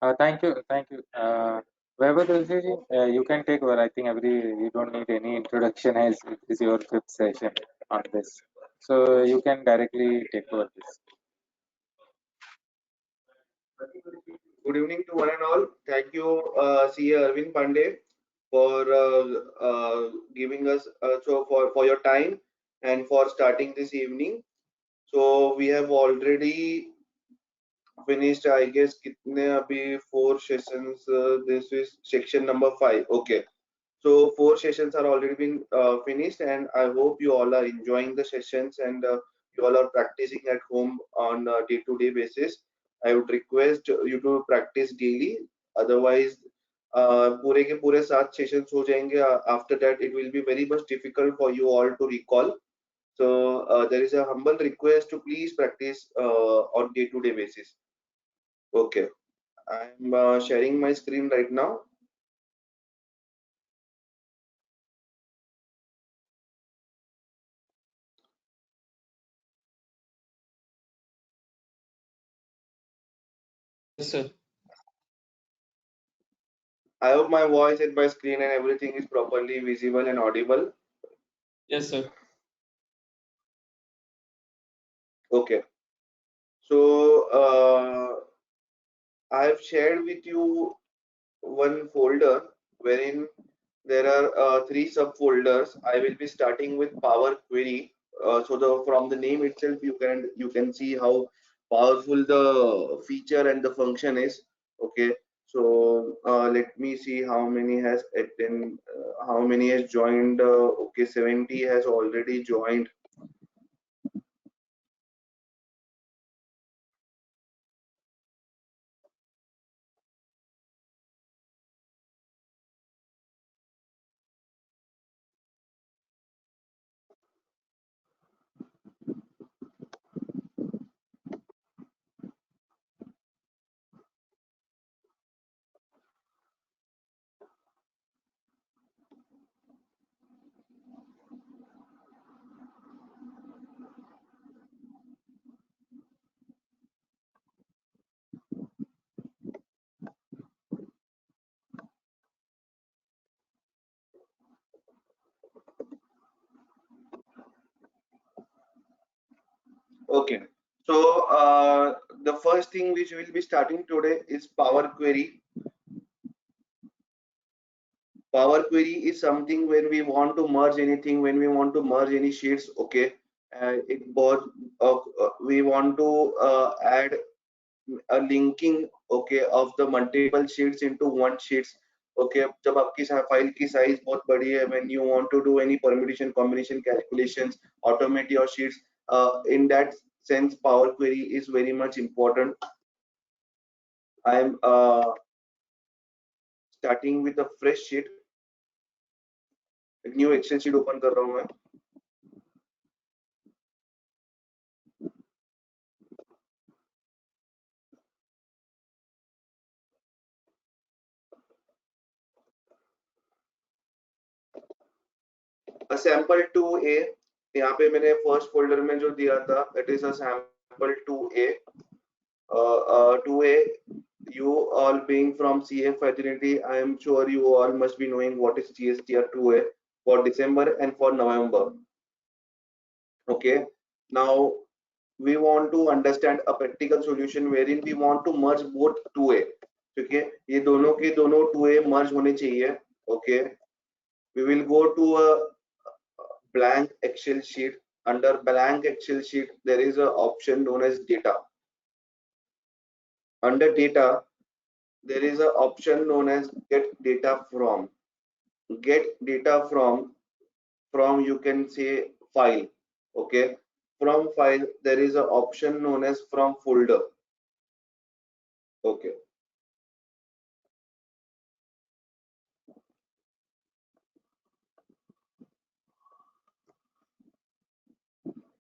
Thank you, thank you. Vaibhav Tulsi ji, you can take over. I think you don't need any introduction as it is your fifth session on this. So you can directly take over this. Good evening to one and all. Thank you, CA Arvind Pandey, for giving us for your time and for starting this evening. So we have already finished, I guess, kitne abhi four sessions. This is section number 5. Okay. So four sessions are already been finished, and I hope you all are enjoying the sessions and you all are practicing at home on a day-to-day basis. I would request you to practice daily. Otherwise, पूरे के पूरे 7 sessions हो जाएंगे. After that, it will be very much difficult for you all to recall. So there is a humble request to please practice on day-to-day basis. Okay, I'm sharing my screen right now. Yes, sir. I hope my voice and my screen and everything is properly visible and audible. Yes, sir. Okay. So I have shared with you one folder wherein there are three subfolders. I will be starting with Power Query. So the from the name itself, you can see how powerful the feature and the function is. Okay. So let me see how many has attend, how many has joined. Okay, 70 has already joined. Okay. So the first thing which we'll be starting today is Power Query. Power Query is something when we want to merge anything, when we want to merge any sheets. Okay. It both we want to add a linking, okay, of the multiple sheets into one sheets. Okay, जब आपकी file की size बहुत बड़ी है, when you want to do any permutation combination calculations, automate your sheets, in that sense Power Query is very much important. I am starting with a fresh sheet. एक new Excel sheet open कर रहा हूं मैं. Sample 2A, यहाँ पे मैंने first folder में जो दिया था, it is a sample 2A. 2A, you all being from CA fraternity, I am sure you all must be knowing what is GSTR 2A for December and for November. Okay, now we want to understand a practical solution wherein we want to merge both 2A. Okay, ये दोनों के दोनों 2A merge होने चाहिए. Okay, we will go to a blank Excel sheet. Under blank Excel sheet, there is an option known as data. Under data, there is an option known as get data from. Get data from you can say file. Okay, from file there is an option known as from folder. Okay,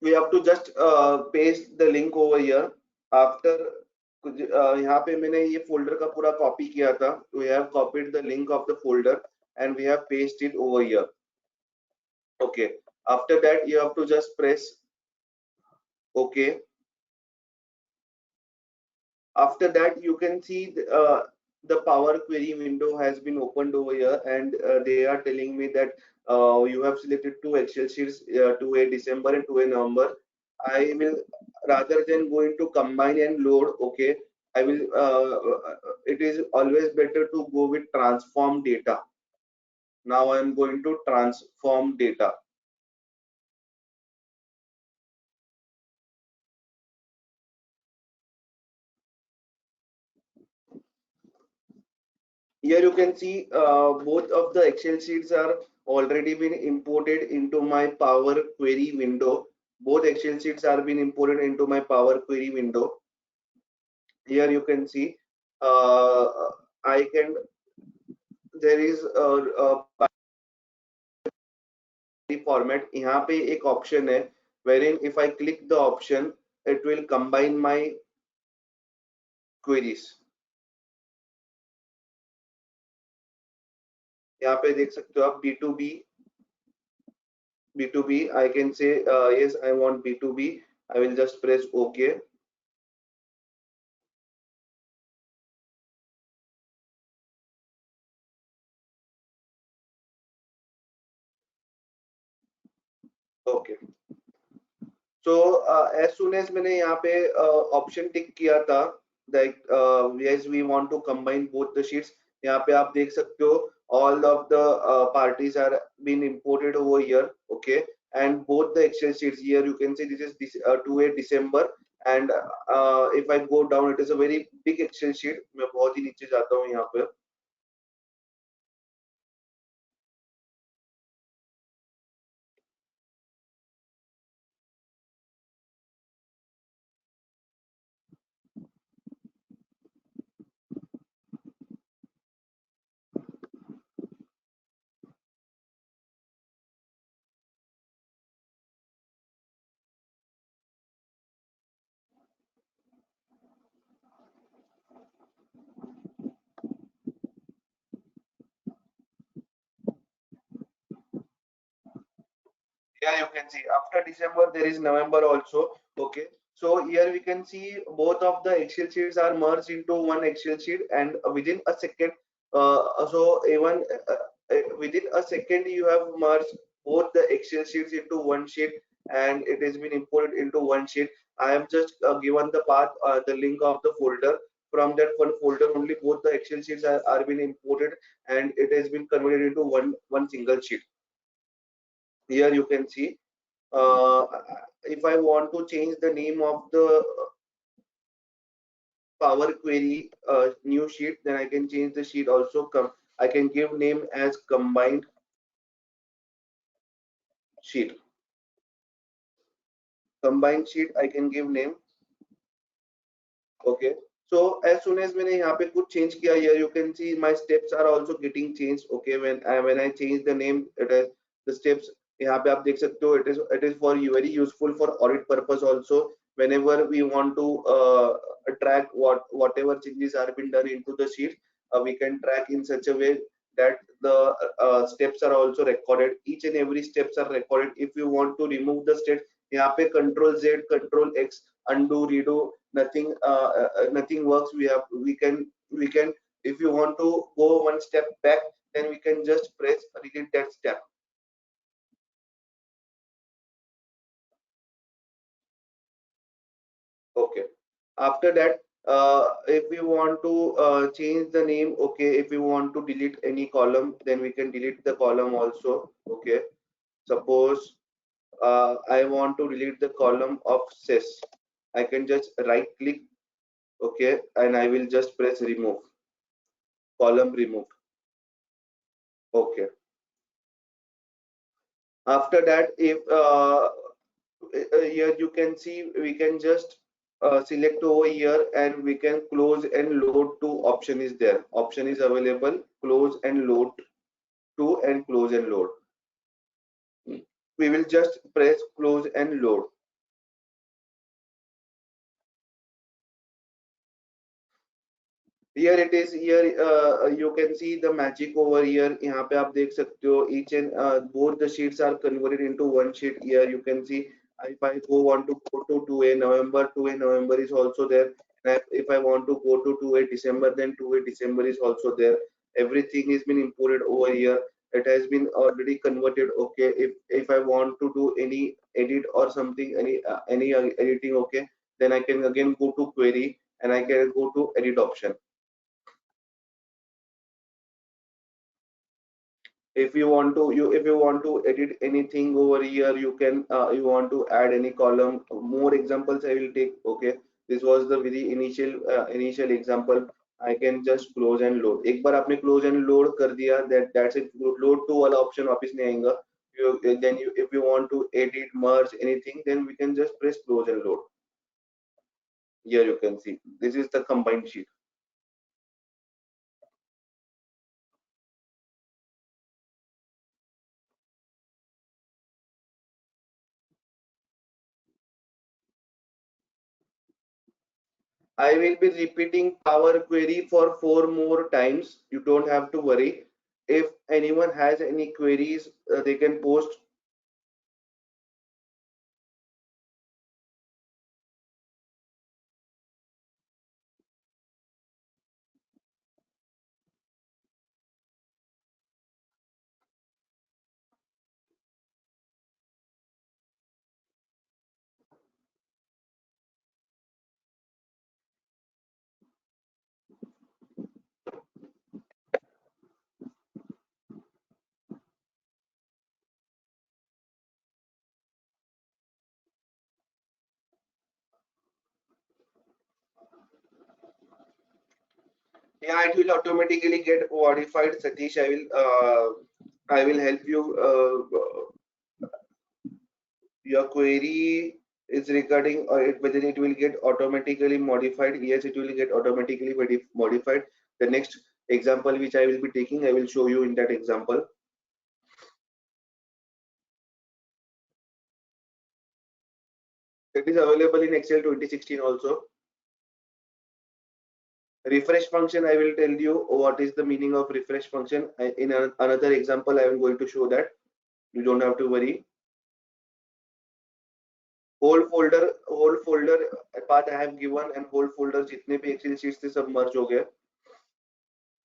we have to just paste the link over here. After यहाँ पे मैंने ये folder का पूरा copy किया था. We have copied the link of the folder and we have pasted it over here. Okay, after that you have to just press OK. After that, you can see the Power Query window has been opened over here, and they are telling me that you have selected two Excel sheets, to a December and to a November. I will, rather than going to combine and load, okay, I will. It is always better to go with transform data. Now I am going to transform data. Here you can see both of the Excel sheets are already been imported into my Power Query window. Both Excel sheets are been imported into my Power Query window. Here you can see I can, there is a format. यहाँ पे एक option है wherein if I click the option, it will combine my queries. यहाँ पे देख सकते हो आप B2B. I can say yes, I want B2B. I will just press OK. Okay. So as soon as मैंने यहाँ पे ऑप्शन टिक किया था, like yes we want to combine both the sheets, यहाँ पे आप देख सकते हो all of the parties are been imported over here, okay, and both the Excel sheets, here you can see this is this to a December, and if I go down, it is a very big Excel sheet. मैं बहुत ही नीचे जाता हूँ यहाँ पे. Yeah, you can see after December there is November also. Okay, so here we can see both of the Excel sheets are merged into one Excel sheet, and within a second, so even within a second you have merged both the Excel sheets into one sheet, and it has been imported into one sheet. I have just given the path, the link of the folder. From that one folder only both the Excel sheets are been imported, and it has been converted into one single sheet. Here you can see uh, if I want to change the name of the Power Query new sheet, then I can change the sheet also. I can give name as combined sheet. Combined sheet I can give name. Okay. So as soon as मैंने यहाँ पे कुछ change किया, here you can see my steps are also getting changed. Okay, when I change the name, it is the steps. यहाँ पे आप देख सकते हो, it is for you, very useful for audit purpose also. Whenever we want to track whatever changes are been done into the sheet, we can track in such a way that the steps are also recorded. Each and every steps are recorded. If you want to remove the steps, यहाँ पे Control Z, Control X, undo, redo, nothing works. We can if you want to go one step back, then we can just press delete that step. Okay, after that, if we want to change the name, okay, if we want to delete any column, then we can delete the column also. Okay, suppose I want to delete the column of sys, I can just right click, okay, and I will just press remove, column removed. Okay, after that, if here you can see we can just select over here, and we can close and load to option is there, option is available, close and load to, and close and load. We will just press close and load. Here it is. Here you can see the magic over here. यहाँ पे आप देख सकते हो each and both the sheets are converted into one sheet. Here you can see if I want to go to 2A November, 2A November is also there. If I want to go to 2 December, then 2 December is also there. Everything has been imported over here. It has been already converted. Okay, if I want to do any edit or something, any editing, okay, then I can again go to query and I can go to edit option. If you want to edit anything over here, you can you want to add any column. More examples I will take. Okay, this was the very initial example. I can just close and load. एक बार आपने close and load कर दिया, that's it. Load to वाला option वापस नहीं आएगा. Then if you want to edit, merge anything, then we can just press close and load. Here you can see this is the combined sheet. I will be repeating Power Query for 4 more times. You don't have to worry. If anyone has any queries, they can post. Yeah, it will automatically get modified. Satish, I will help you. Your query is regarding whether it will get automatically modified. Yes, it will get automatically modified. The next example which I will be taking, I will show you in that example. It is available in Excel 2016 also. Refresh function, I will tell you what is the meaning of refresh function. In another example, I am going to show that. You don't have to worry. whole folder path I have given, and whole folder जितने भी Excel sheets थे सब merge हो गए.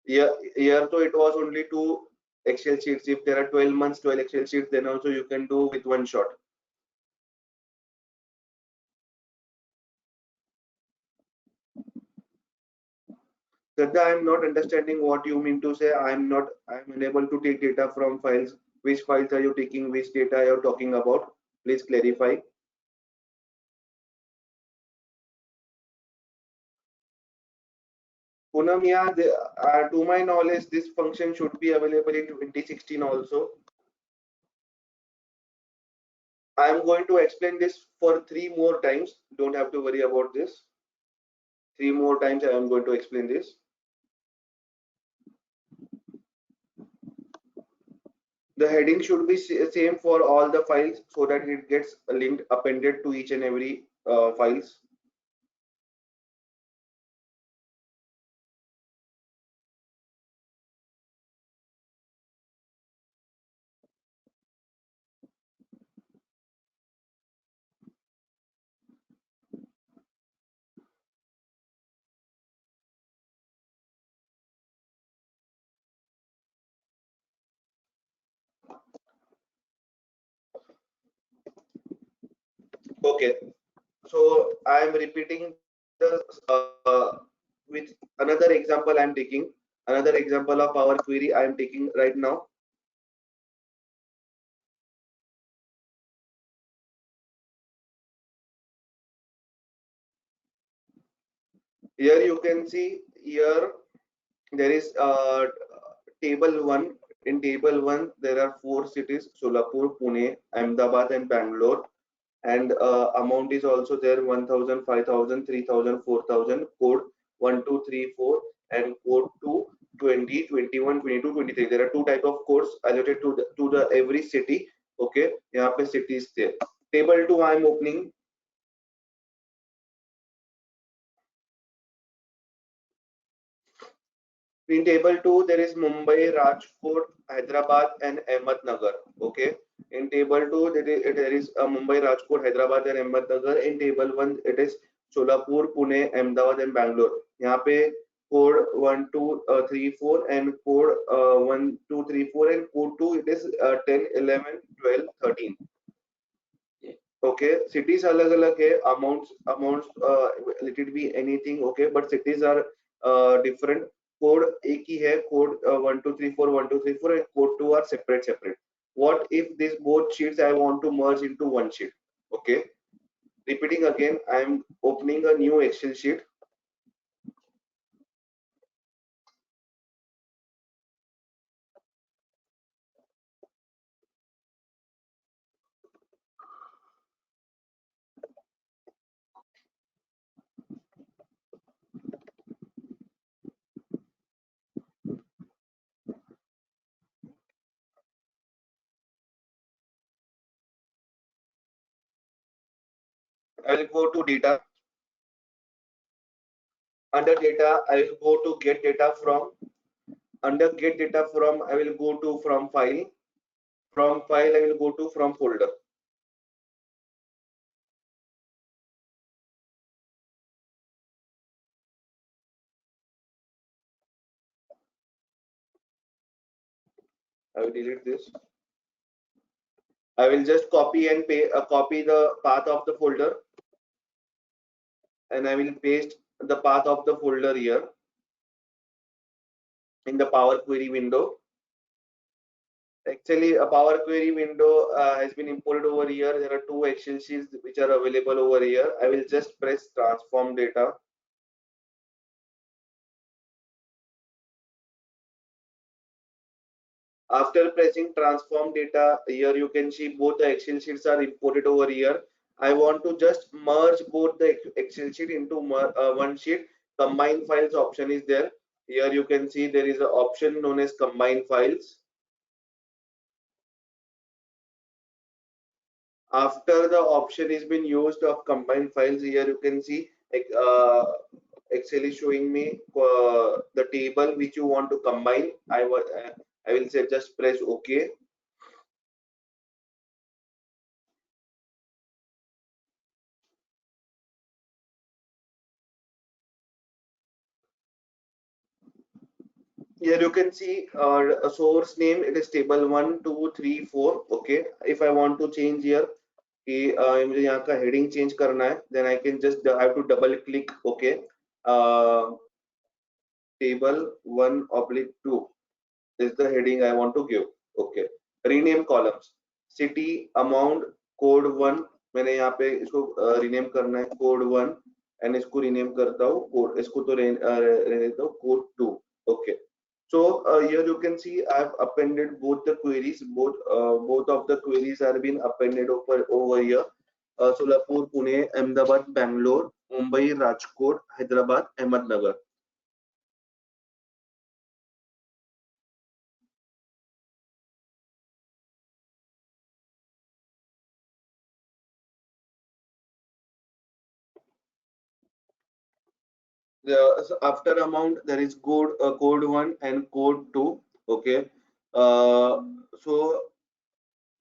Here so it was only 2 Excel sheets. If there are 12 months, 12 Excel sheets, then also you can do with one shot. Shraddha, I'm not understanding what you mean to say. I'm unable to take data from files. Which files are you taking? Which data you're talking about? Please clarify. Poonam, yeah, to my knowledge, this function should be available in 2016 also. I am going to explain this for 3 more times. Don't have to worry about this. 3 more times I am going to explain this. The heading should be same for all the files so that it gets linked, appended to each and every files. Okay, so I am repeating the with another example I am taking. Another example of Power Query I am taking right now. Here you can see here there is table 1. In table 1 there are 4 cities: Solapur, Pune, Ahmedabad and Bangalore. And amount is also there: 1000, 5000, 3000, 4000, code 1234 and code 2, 20, 21, 22, 23. There are 2 type of codes allotted to the every city. Okay, यहाँ पे cities there. Table 2 I am opening. In table 2 there is Mumbai, Rajkot, Hyderabad and Ahmednagar. Okay, in table 2 there is Mumbai, Rajkot, Hyderabad and Ahmednagar. In table 1 it is Solapur, Pune, Ahmedabad and Bangalore. यहाँ पे code 1234 and code 1234 and code 2 it is 10, 11, 12, 13. Okay, cities अलग अलग है, amounts let it be anything, okay, but cities are different. Code एक ही है, code 1234 1234 and code 2 are separate. What if this both sheets I want to merge into one sheet? Okay, repeating again, I am opening a new Excel sheet. I will go to data. Under data, I will go to get data from. Under get data from, I will go to from file. From file, I will go to from folder. I will delete this. I will just copy and copy the path of the folder, and I will paste the path of the folder here in the Power Query window. Actually, a Power Query window has been imported over here. There are two Excel sheets which are available over here. I will just press transform data. After pressing transform data, here you can see both the Excel sheets are imported over here. I want to just merge both the Excel sheet into one sheet. Combine files option is there. Here you can see there is an option known as combine files. After the option has been used of combine files, here you can see Excel is showing me the table which you want to combine. I will say just press OK. Here you can see a source name. It is table 1, 2, 3, 4. Okay. If I want to change here, कि मुझे यहाँ का heading change करना है, then I can just have to double click. Okay. Table 1/2 is the heading I want to give. Okay. Rename columns. City, amount, code 1. मैंने यहाँ पे इसको rename करना है code 1 and इसको rename करता हूँ code, इसको तो रहने देता हूँ code 2. Okay. So here you can see I have appended both the queries. Both of the queries are been appended over here. Solapur, Pune, Ahmedabad, Bangalore, Mumbai, Rajkot, Hyderabad, Ahmednagar. So after amount there is code 1 and code 2. Okay. So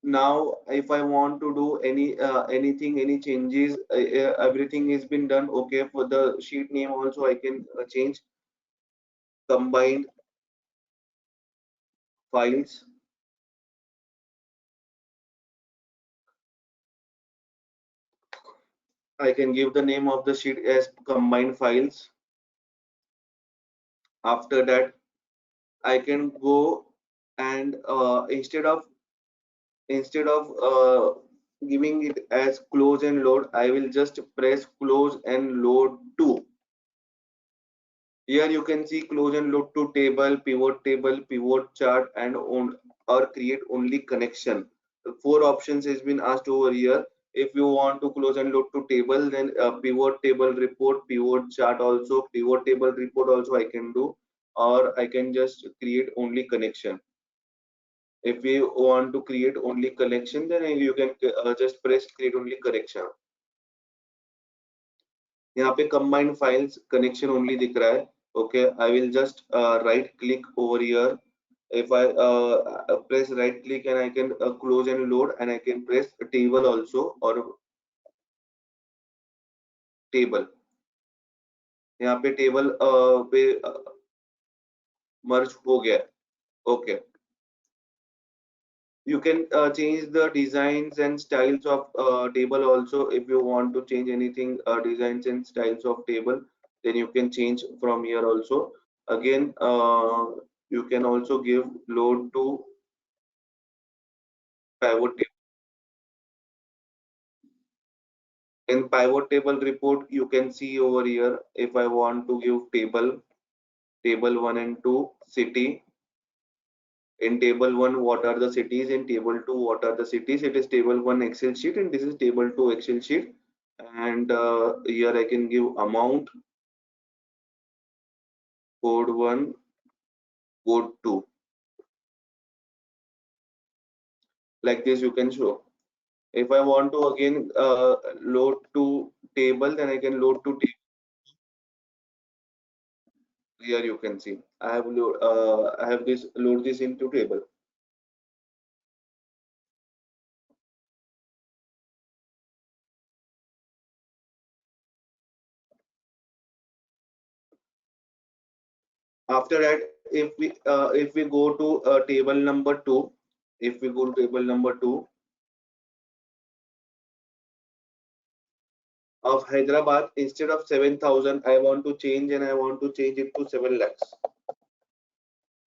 now if I want to do anything, any changes, everything has been done. Okay. For the sheet name also I can change combined files. I can give the name of the sheet as combined files. After that I can go and instead of giving it as close and load, I will just press close and load to. Here you can see close and load to table, pivot chart, and or create only connection. The 4 options has been asked over here. If you want to close and load to table, then pivot table report, pivot chart also, pivot table report also I can do, or I can just create only connection. If we want to create only connection, then you can just press create only connection. यहाँ पे combine files connection only दिख रहा है. Okay, I will just right click over here. If I press right click and I can close and load, and I can press table also, or table, यहाँ पे table पे मर्ज हो गया है। Okay, you can change the designs and styles of table also. If you want to change anything, designs and styles of table, then you can change from here also. Again, you can also give load to pivot table. In pivot table report, you can see over here, if I want to give table 1 and 2 city. In table 1, what are the cities? In table 2, what are the cities? It is table 1 Excel sheet, and this is table 2 Excel sheet. And here I can give amount, code 1, code 2. Like this you can show. If I want to again load to table, then I can load to table. Here you can see I have this load this into table. After that, if we go to table number 2, if we go to table number 2 of Hyderabad, instead of 7,000, I want to change, and I want to change it to 7 lakhs.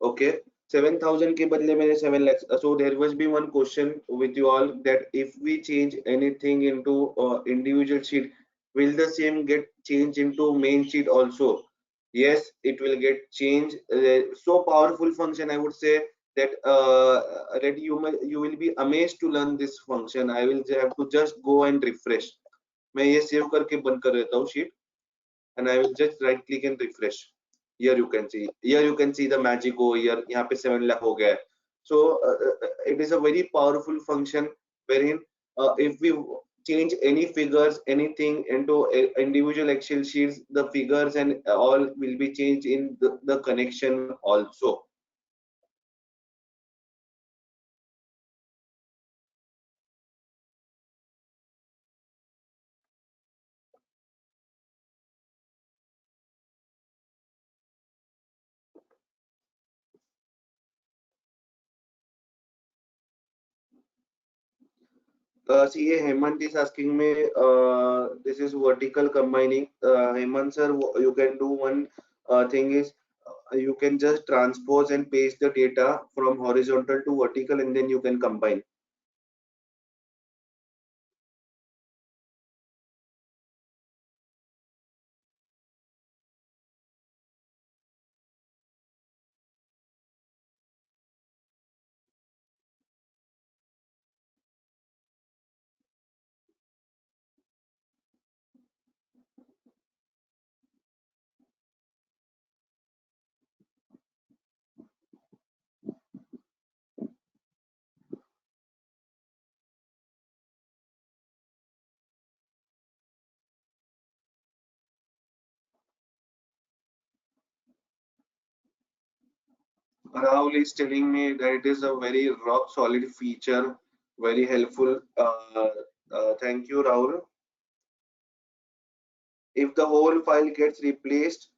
Okay, 7,000 के बदले मैंने 7 lakhs. So there must be one question with you all, that if we change anything into individual sheet, will the same get changed into main sheet also? Yes, it will get changed. So powerful function, I would say that you will be amazed to learn this function. I will have to just go and refresh. मैं ये save करके बंद कर देता हूँ sheet, and I will just right click and refresh. Here you can see. Here you can see the magic over here. यहाँ पे 7 lakh हो गया है. So it is a very powerful function wherein if we change any figures, anything into individual Excel sheets, the figures and all will be changed in the connection also. See, Hemant is asking me, this is vertical combining. Hemant sir, you can do one thing is, you can just transpose and paste the data from horizontal to vertical, and then you can combine. Rahul is telling me that it is a very rock solid feature, very helpful. Thank you, Rahul. If the whole file gets replaced,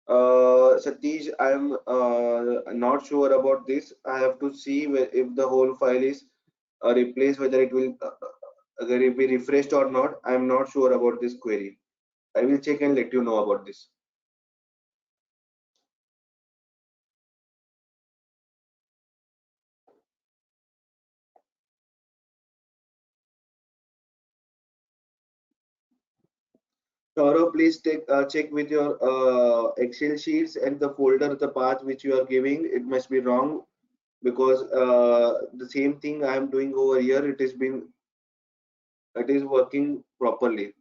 Satish, I'm not sure about this. I have to see if the whole file is replaced, whether it will whether it be refreshed or not. I'm not sure about this query. I will check and let you know about this. Saurabh, please check with your Excel sheets and the folder, the path which you are giving. It must be wrong, because the same thing I am doing over here. It is working properly.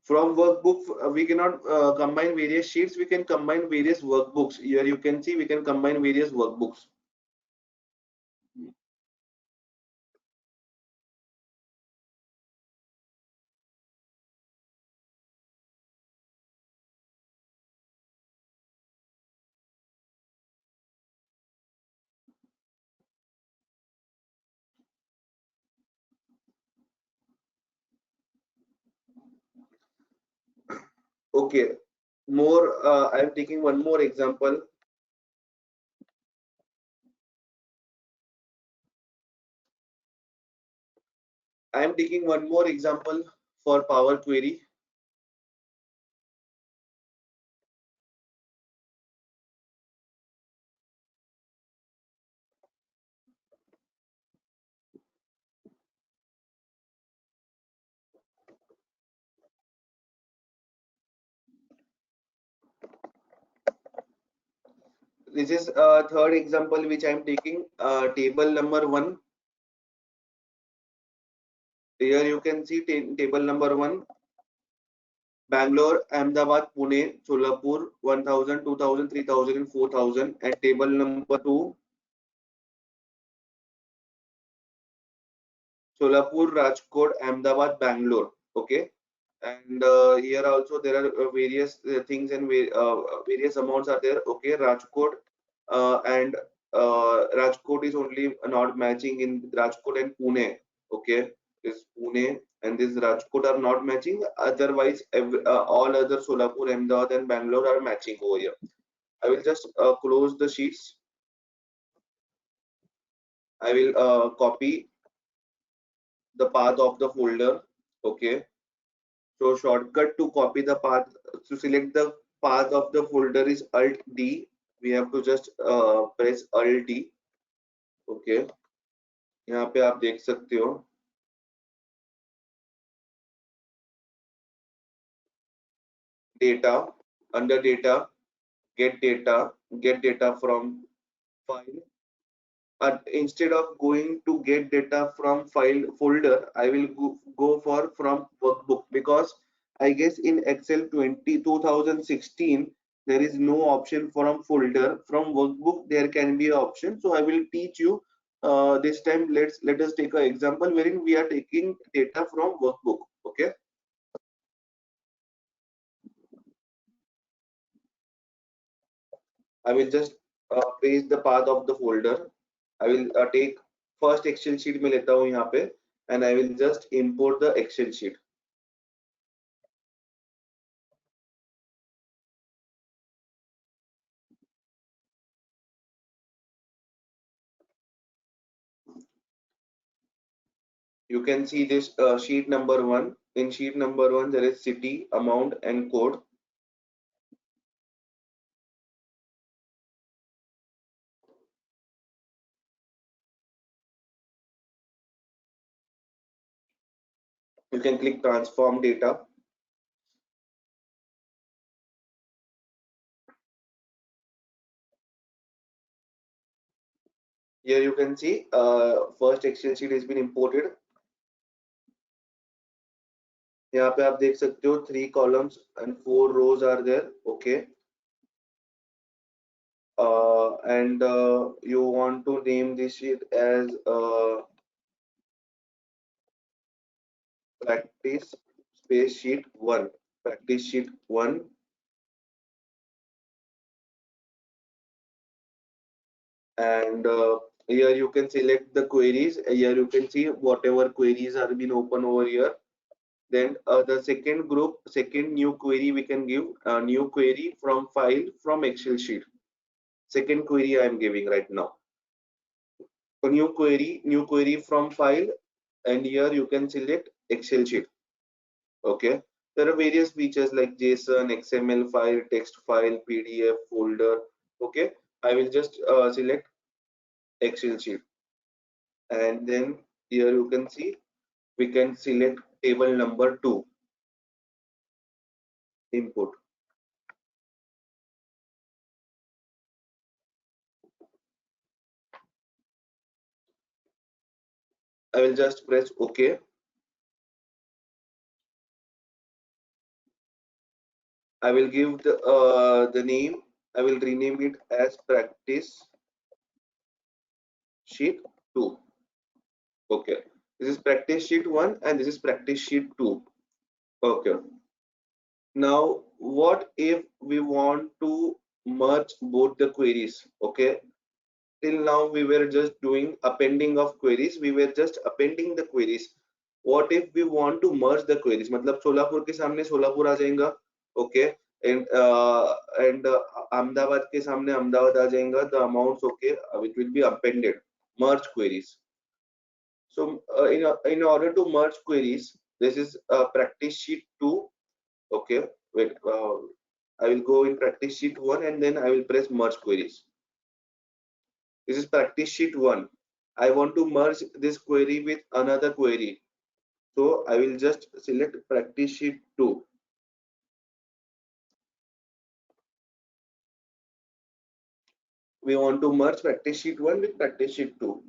From workbook, we cannot combine various sheets. We can combine various workbooks. Here you can see we can combine various workbooks. Okay, more. I'm taking one more example. I'm taking one more example for Power Query. This is a third example which I'm taking. Table number 1. Here you can see table number 1. Bangalore, Ahmedabad, Pune, Solapur, 1000, 2000, 3000, and 4000. And table number 2, Solapur, Rajkot, Ahmedabad, Bangalore. Okay. And here also there are various things and various amounts are there. Okay. Rajkot and Rajkot is only not matching in Rajkot and Pune. Okay. This Pune and this Rajkot are not matching. Otherwise, all other Solapur, Ahmedabad, and Bangalore are matching over here. I will just close the sheets. I will copy the path of the folder. Okay. So shortcut to copy the path, to select the path of the folder is Alt D. We have to just press Alt D. Okay. यहाँ पे आप देख सकते हो data, under data, get data from file. Instead of going to get data from file folder, I will go for from workbook, because I guess in Excel 2016 there is no option from folder. From workbook there can be an option. So I will teach you this time. Let us take an example wherein we are taking data from workbook. Okay. I will just paste the path of the folder. I will take first Excel sheet में लेता हूँ यहाँ पे, and I will just import the Excel sheet. You can see this sheet number 1. In sheet number 1 there is city, amount, and code. You can click transform data. Here you can see first Excel sheet has been imported. यहाँ पे आप देख सकते हो 3 columns and 4 rows are there. Okay. And you want to name this sheet as practice space sheet 1. Practice sheet 1. And here you can select the queries. Here you can see whatever queries are been open over here. Then the second group, second new query, we can give a new query from file from Excel sheet. Second query I am giving right now. So new query from file, and here you can select Excel sheet. Okay. There are various features like JSON, XML file, text file, PDF, folder. Okay. I will just select Excel sheet, and then here you can see we can select table number 2, input. I will just press OK. I will give the name. I will rename it as practice sheet 2. Okay. This is practice sheet 1 and this is practice sheet 2. Okay. Now, what if we want to merge both the queries? Okay. Till now we were just doing appending of queries. We were just appending the queries. What if we want to merge the queries? मतलब सोलापुर के सामने सोलापुर आ जाएगा. Okay and Ahmedabad के सामने अहमदाबाद आ जाएगा the amounts okay which will be appended merge queries. So in order to merge queries, this is practice sheet 2. Okay, wait. I will go in practice sheet 1 and then I will press merge queries. This is practice sheet 1. I want to merge this query with another query. So I will just select practice sheet 2. We want to merge practice sheet 1 with practice sheet 2.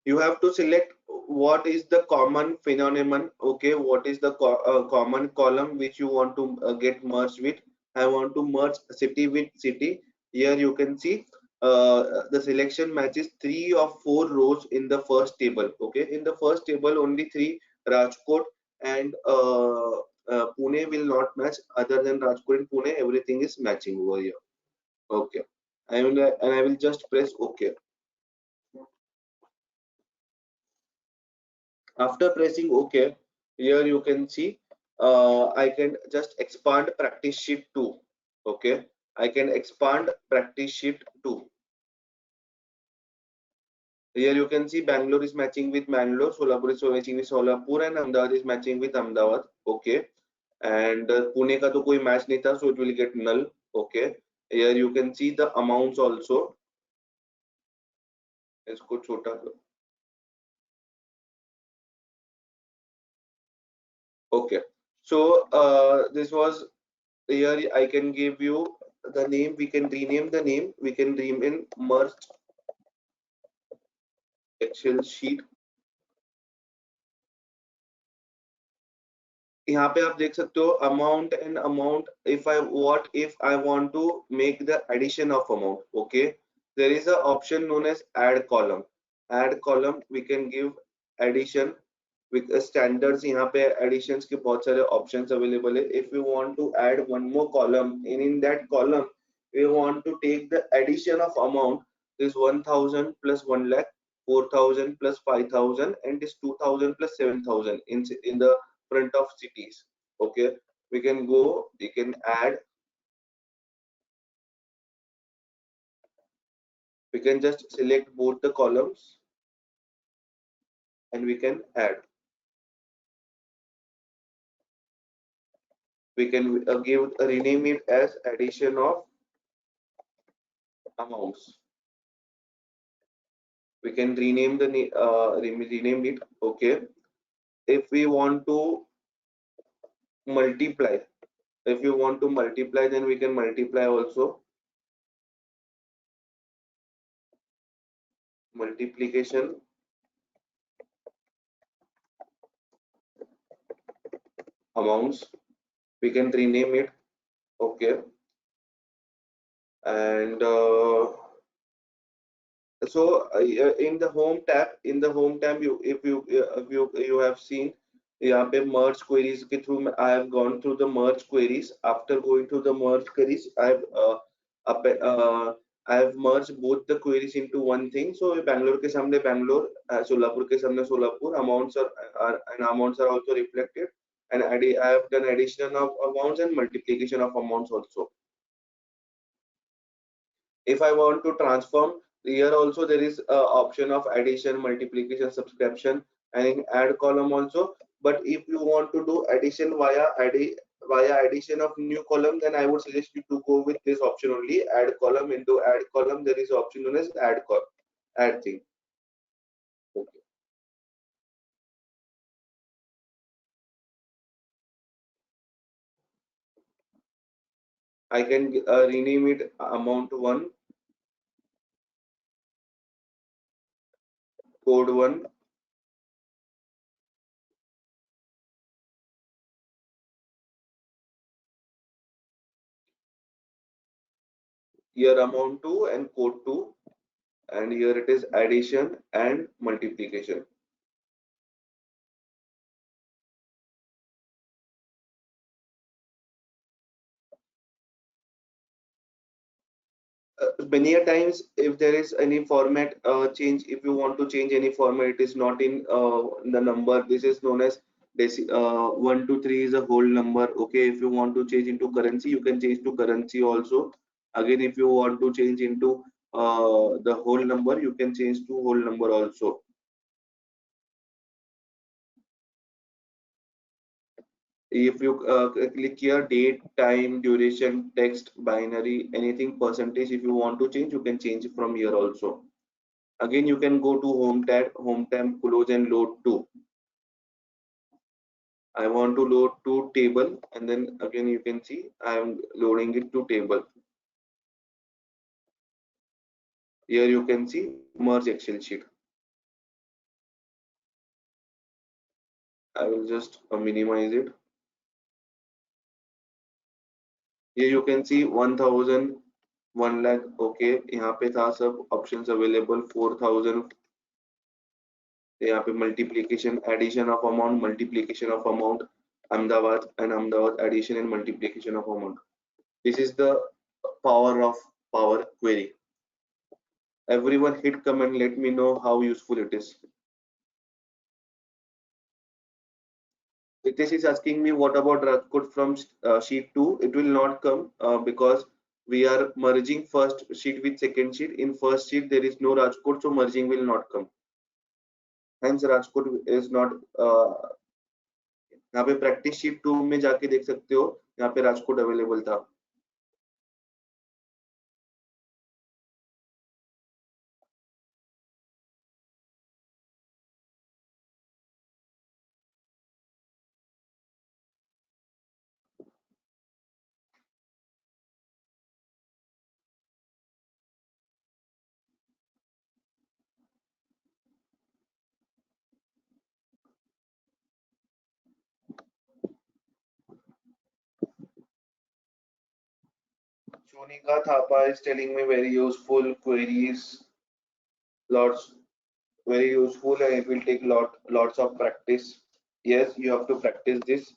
You have to select what is the common phenomenon. Okay, what is the common column which you want to get merged with. I want to merge city with city. Here you can see the selection matches 3 of 4 rows in the first table. Okay, in the first table only 3 Rajkot and Pune will not match. Other than Rajkot and Pune, everything is matching over here. Okay, I will just press OK. After pressing OK, here you can see I can just expand practice sheet 2. Okay, I can expand practice sheet 2. Here you can see Bangalore is matching with Bangalore, Solapur is matching with Solapur, and Ahmedabad is matching with Ahmedabad. Okay, and Pune का तो कोई match नहीं था, so it will get null. Okay, here you can see the amounts also. इसको छोटा करो. Okay, so this was here. I can give you the name. We can rename the name. We can rename merged Excel sheet. यहाँ पे आप देख सकते हो amount and amount. If I want to make the addition of amount. Okay, there is a option known as add column. Add column we can give addition with standards. यहाँ पे additions के बहुत सारे options available है. If you want to add one more column, and in that column we want to take the addition of amount, this 1000 plus 1 lakh, 4000 plus 5000, and this 2000 plus 7000 in the front of cities. Okay, we can go, we can add, we can just select both the columns and we can add. We can give rename it as addition of amounts. We can rename the rename it. Okay, if we want to multiply, if you want to multiply, then we can multiply also. Multiplication amounts, we can rename it. Okay, and so in the home tab, you have seen यहाँ पे merge queries के through I have gone through the merge queries. After going through the merge queries, I have merged both the queries into one thing. So Bangalore के सामने Bangalore, Solapur के सामने Solapur. Amounts are also reflected, and I have done addition of amounts and multiplication of amounts also. If I want to transform, here also there is option of addition, multiplication, subtraction, and in add column also. But if you want to do addition via addition of new column, then I would suggest you to go with this option only, add column. Into add column there is option known as add thing. Okay. I can rename it amount 1, code 1, here amount 2 and code 2, and here it is addition and multiplication. many a times if there is any format change, if you want to change any format, it is not in the number. This is known as 1 to 3 is a whole number. Okay, if you want to change into currency, you can change to currency also. Again, if you want to change into the whole number, you can change to whole number also. If you click here, date, time, duration, text, binary, anything, percentage, if you want to change, you can change from here also. Again, you can go to home tab, close and load to. I want to load to table, and then again you can see I am loading it to table. Here you can see merge Excel sheet. I will just minimize it. Here you can see 1000, 1 lakh. Okay, यहाँ पे था सब options available. 4000. यहाँ पे multiplication, addition of amount, multiplication of amount, Ahmedabad, addition and multiplication of amount. This is the power of Power Query. Everyone hit comment, let me know how useful it is. Ritesh is asking me what about Rajkot from sheet 2. It will not come because we are merging first sheet with second sheet. In first sheet there is no Rajkot, so merging will not come. Hence Rajkot is not. यहाँ पे practice sheet 2 में जाके देख सकते हो, यहाँ पे Rajkot available था. Shonika Thapa is telling me very useful queries, lots, very useful, and it will take lots of practice. Yes, you have to practice this.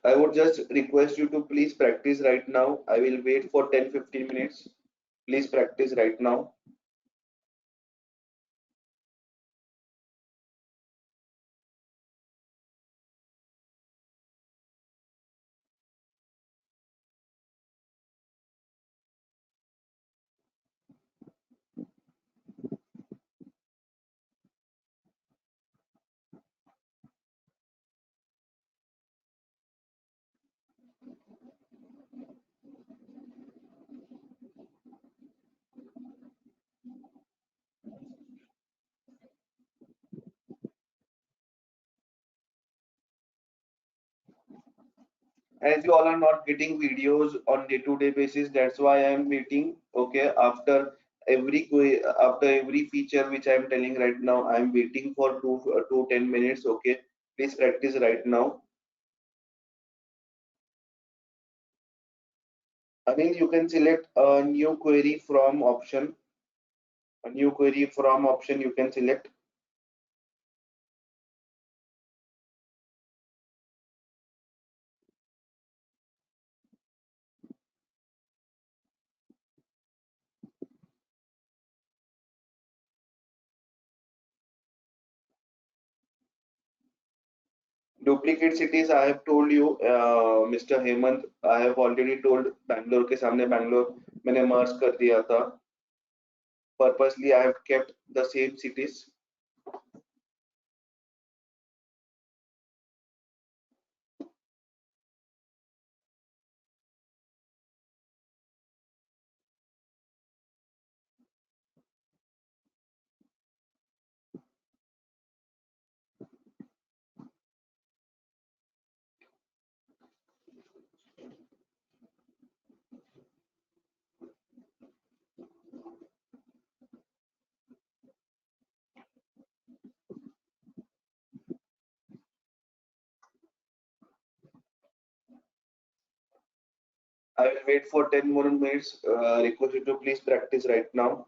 I would just request you to please practice right now. I will wait for 10-15 minutes. Please practice right now. As you all are not getting videos on day-to-day basis, that's why I am waiting. Okay, after every feature which I am telling right now, I am waiting for 10 minutes. Okay, please practice right now. Anil, you can select a new query from option. A new query from option you can select. Duplicate cities, I have told you, Mr. Hemant, I have already told Bangalore के सामने Bangalore मैंने merge कर दिया था. Purposely, I have kept the same cities. I will wait for 10 more minutes. Request you to please practice right now.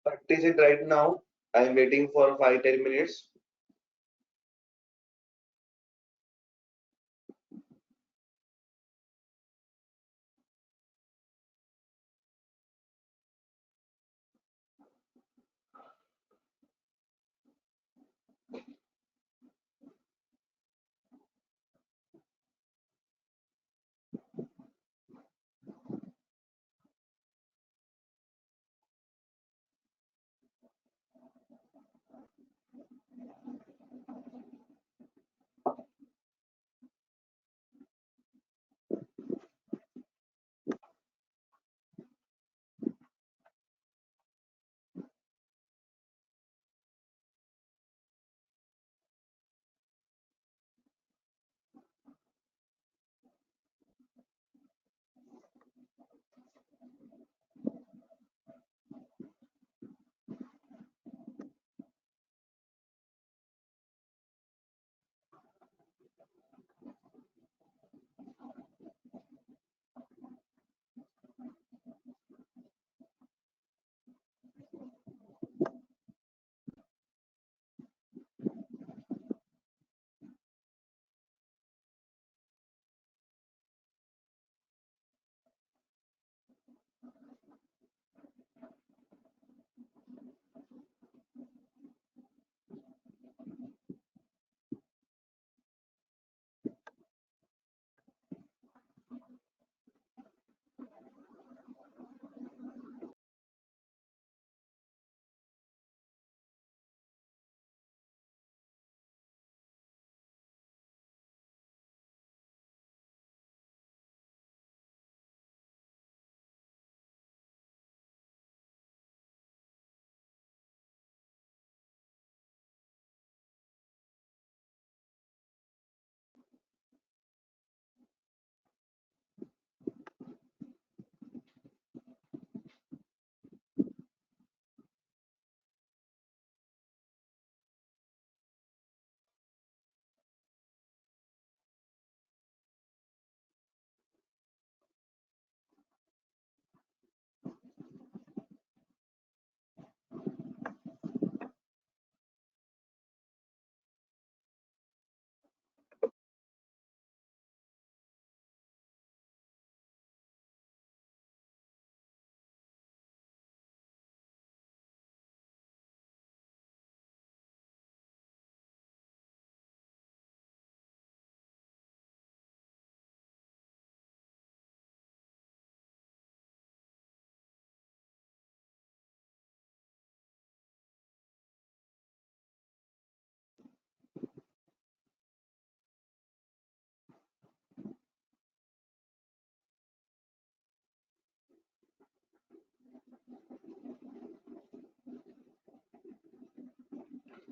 Practice it right now. I'm waiting for 5-10 minutes.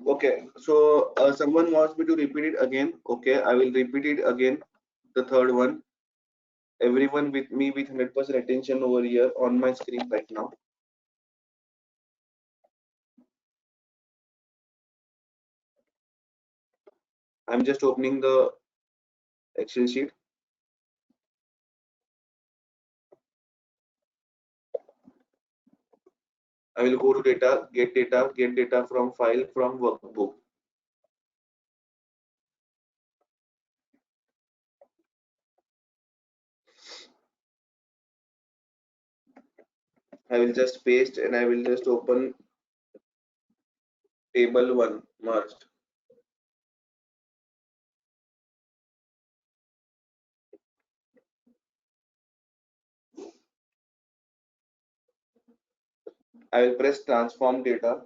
Okay, so someone wants me to repeat it again. Okay, I will repeat it again. The third one. Everyone with me with 100% attention over here on my screen right now. I'm just opening the Excel sheet. I will go to data, get data from file from workbook. I will just paste and I will just open table 1 merged. I will press transform data.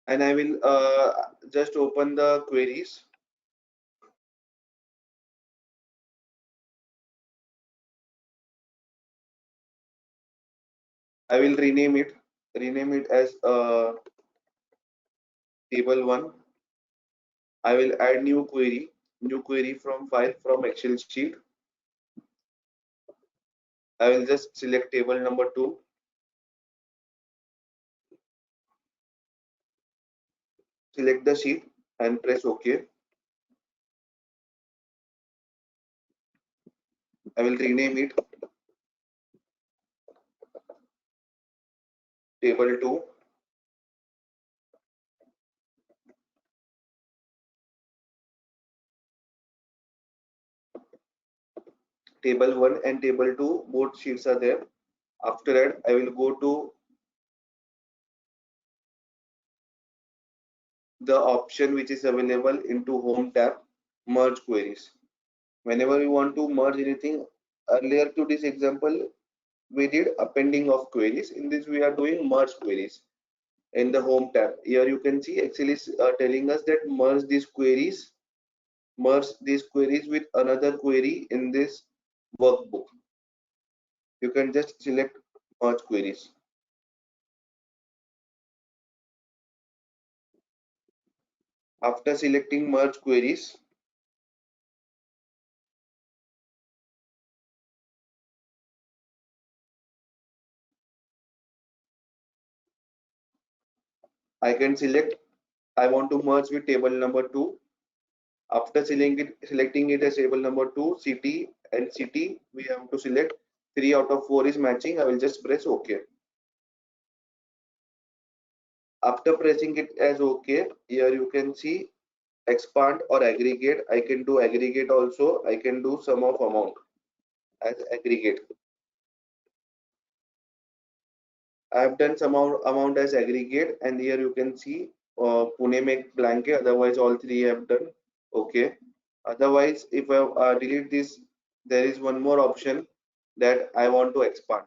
And I will just open the queries. I will rename it as table 1. I will add new query from file from Excel sheet. I will just select table number 2. Select the sheet and press OK. I will rename it table 2. Table 1 and table 2, both sheets are there. After that, I will go to the option which is available into home tab, merge queries. Whenever we want to merge anything, earlier to this example, we did appending of queries. In this, we are doing merge queries in the home tab. Here you can see Excel is telling us that merge these queries with another query in this workbook. You can just select merge queries. After selecting merge queries, I can select I want to merge with table number 2. After selecting it as table number 2, city and city, we have to select 3 out of 4 is matching. I will just press OK. After pressing it as OK, here you can see expand or aggregate. I can do aggregate also. I can do sum of amount as aggregate. I have done some amount as aggregate, and here you can see Pune make blank. Otherwise, all three have done. Okay. Otherwise, if I delete this, there is one more option that I want to expand.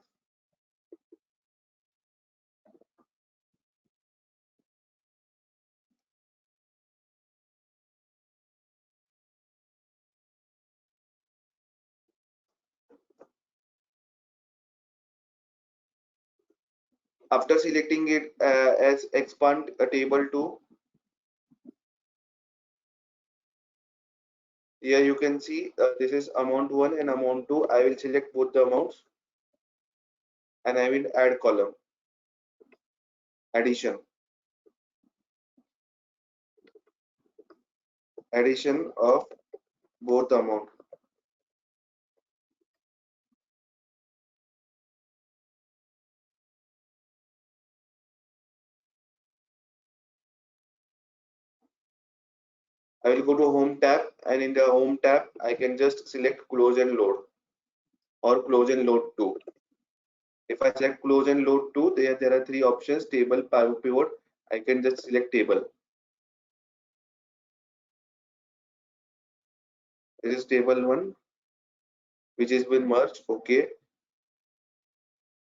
After selecting it as expand a table to, here you can see this is amount 1 and amount 2. I will select both the amounts and I will add column addition of both amount. I will go to home tab, and in the home tab I can just select close and load or close and load to. If I select close and load to, there are 3 options: table, pivot. I can just select table. This is table 1, which is been merged. Okay,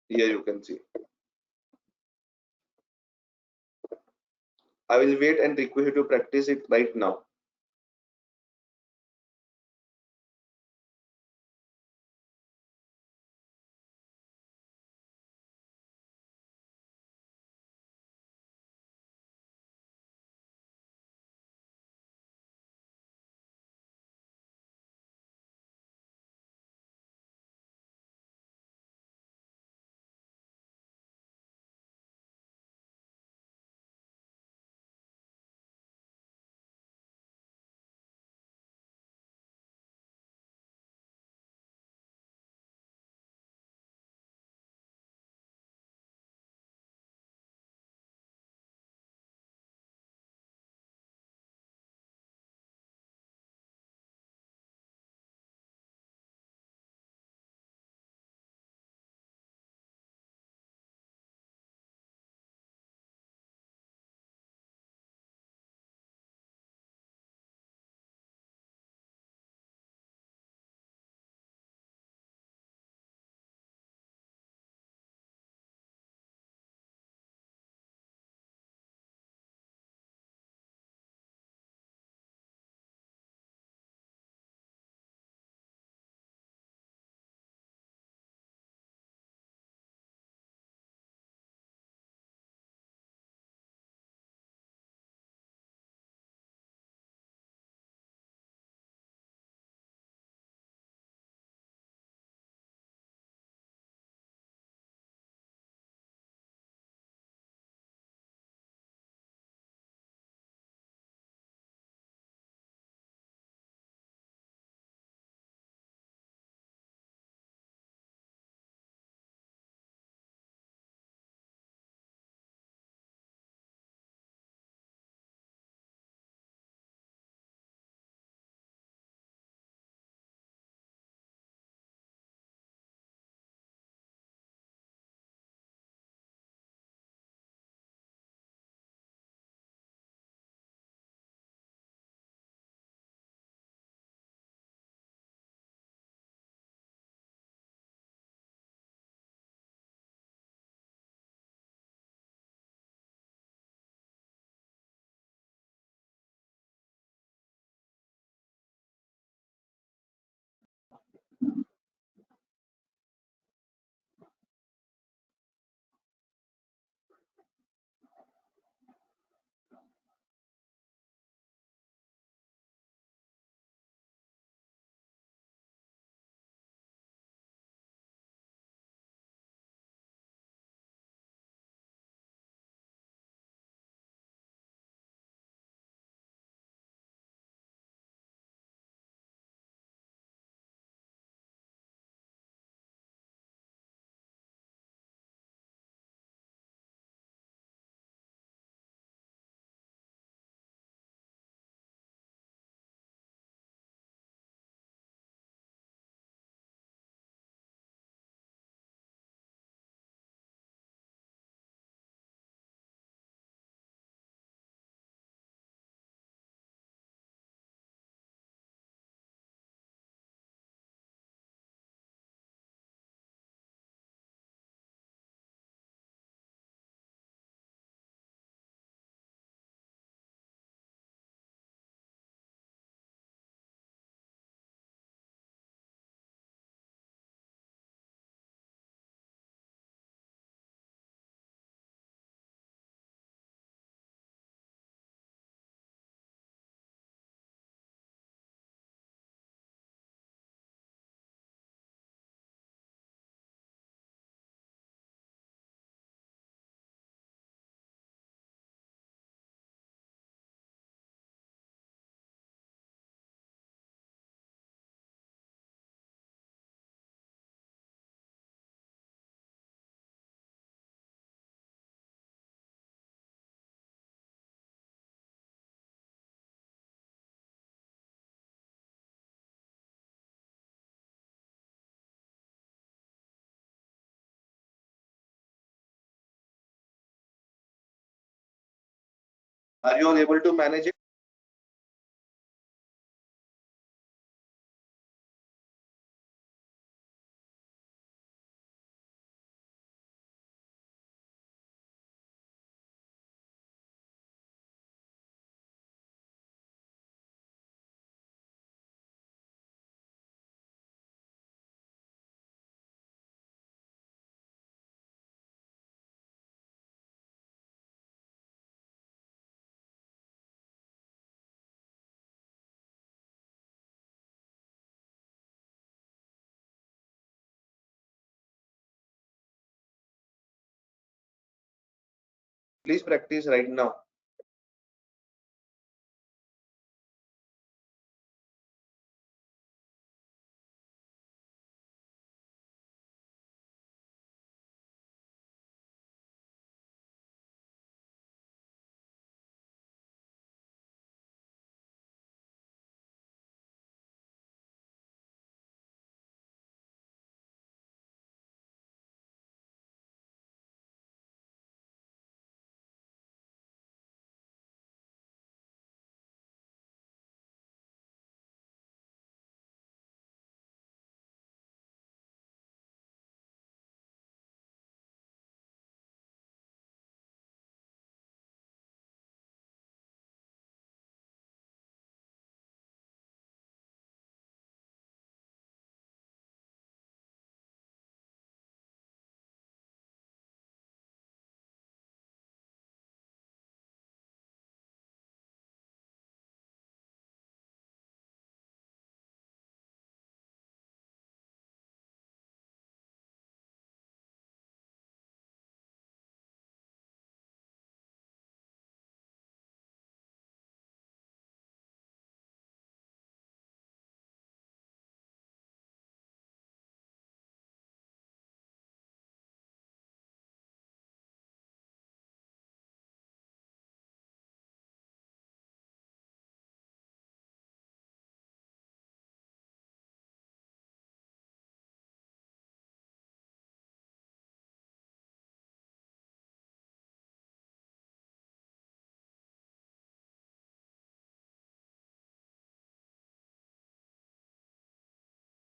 here you can see. I will wait and request you to practice it right now. Are you all able to manage it? Please practice right now.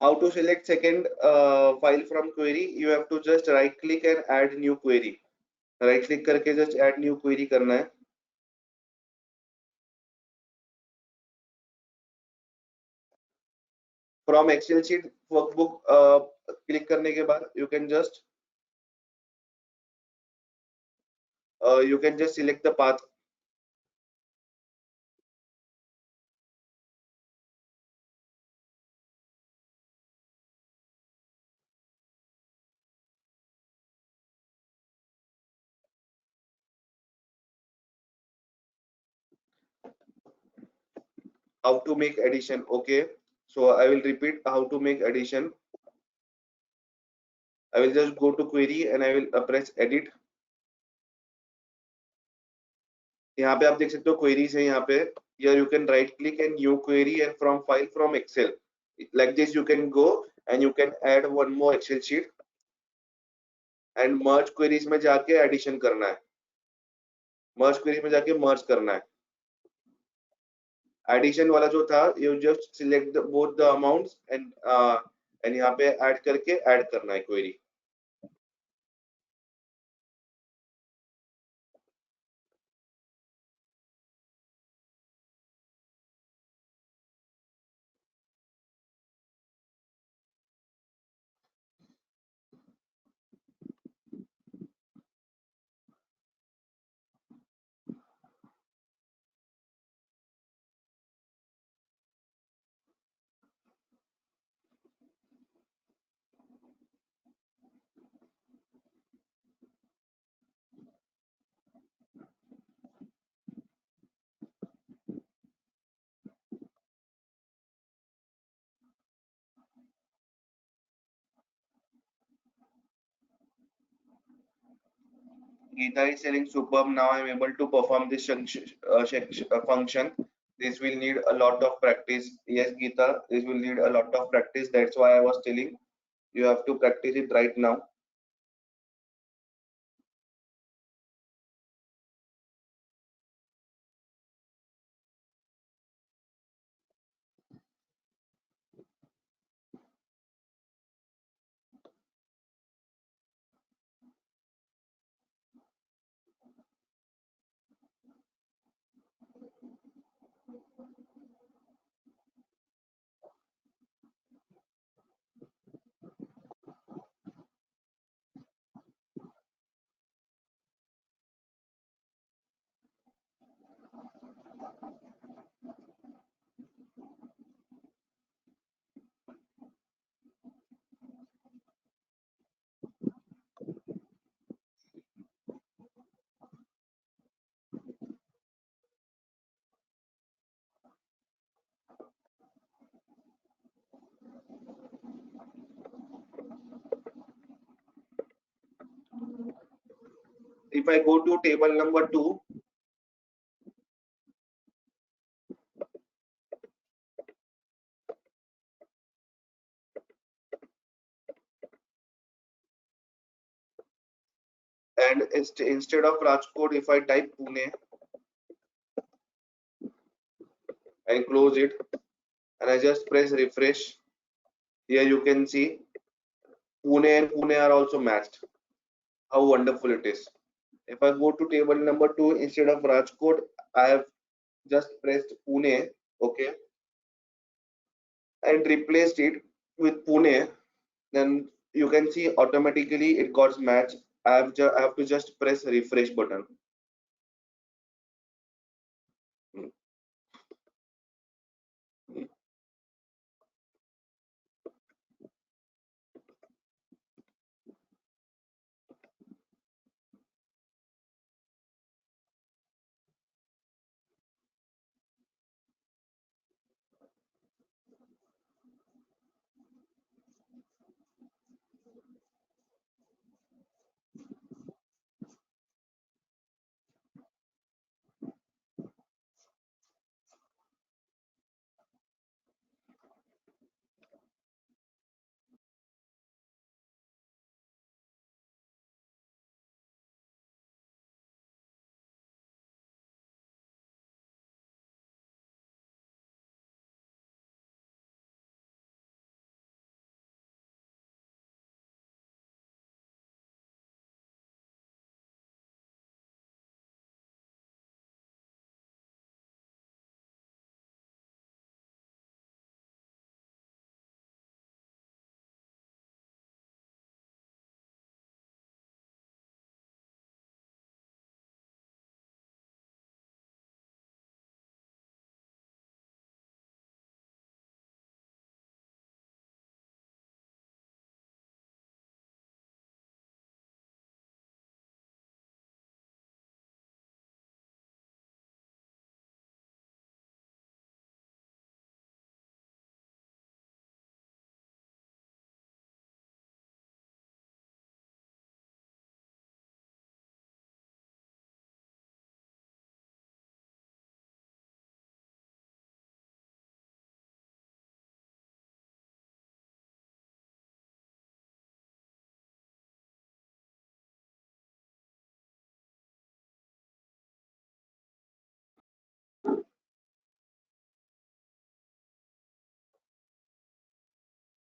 How to select second file from query? You have to just right click and add new query. Right click करके just add new query करना है. From Excel sheet workbook click करने के बाद you can just select the path. How to make addition? Okay, so I will repeat how to make addition. I will just go to query and I will press edit. यहाँ पे आप देख सकते हो queries है यहाँ पे. Here you can right click and new query and from file from Excel. Like this you can go and you can add one more Excel sheet and merge queries में जाके addition करना है. Merge queries में जाके merge करना है. Addition वाला जो था you just select both the amounts and यहाँ पे add करके add करना है query. Geeta is saying superb. Now I'm able to perform this function. This will need a lot of practice. Yes, Geeta, this will need a lot of practice. That's why I was telling you have to practice it right now. if I go to table number 2, and instead of Rajkot, if I type Pune and close it, and I just press refresh, here you can see Pune and Pune are also matched. How wonderful it is. If I go to table number 2, instead of Rajkot, I have just pressed Pune, okay, and replaced it with Pune, then you can see automatically it got matched. I have to just press refresh button.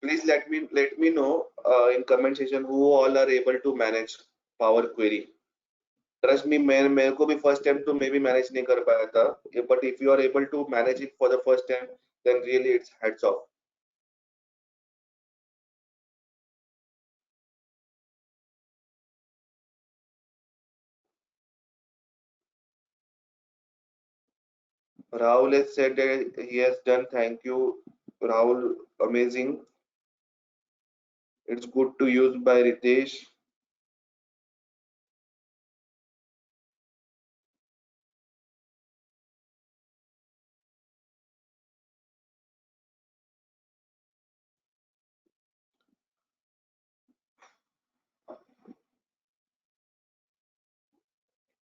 Please let me know in comment section who all are able to manage Power Query. Trust me, मैं मेरे को भी first time तो मैं भी manage नहीं कर पाया था. But if you are able to manage it for the first time, then really it's hats off. Rahul has said that he has done. Thank you, Rahul. Amazing. It's good to use by Ritesh.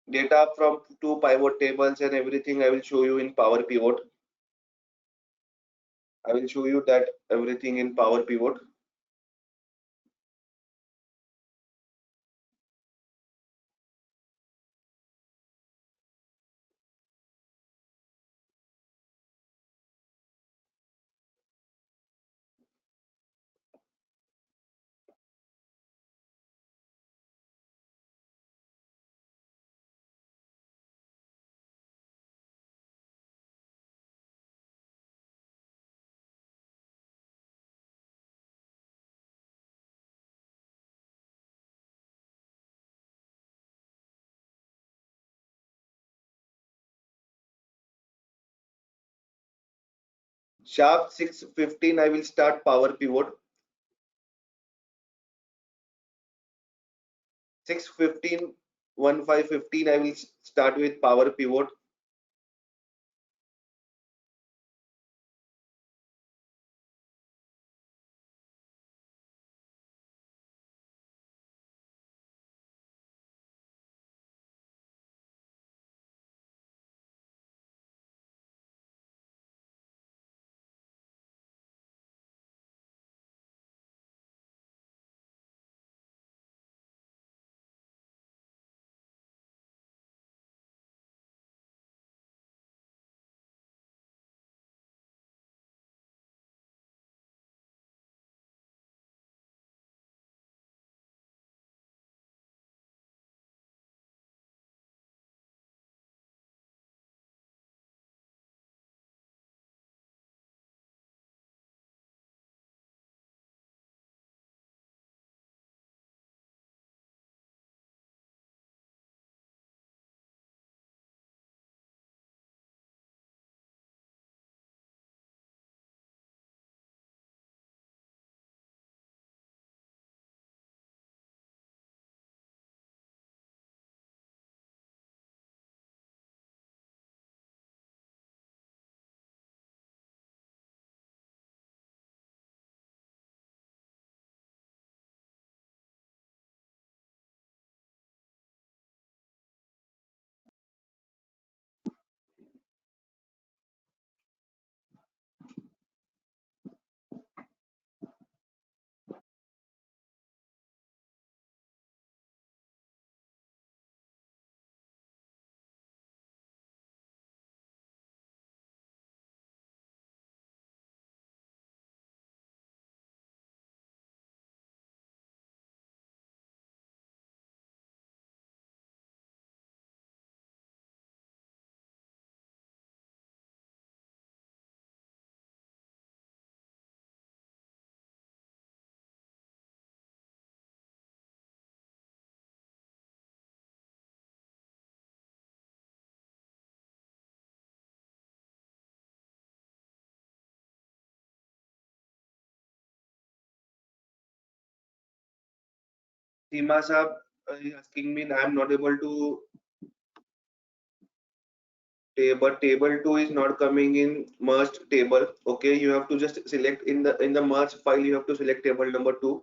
Data from 2 pivot tables and everything I will show you in Power Pivot. I will show you that everything in Power Pivot. Sharp 6:15 I will start Power Pivot. 6:15, 15:15 I will start with Power Pivot. Seema Saab is asking me, I'm not able to, but table 2 is not coming in merged table. Okay, you have to just select in the merge file, you have to select table number 2.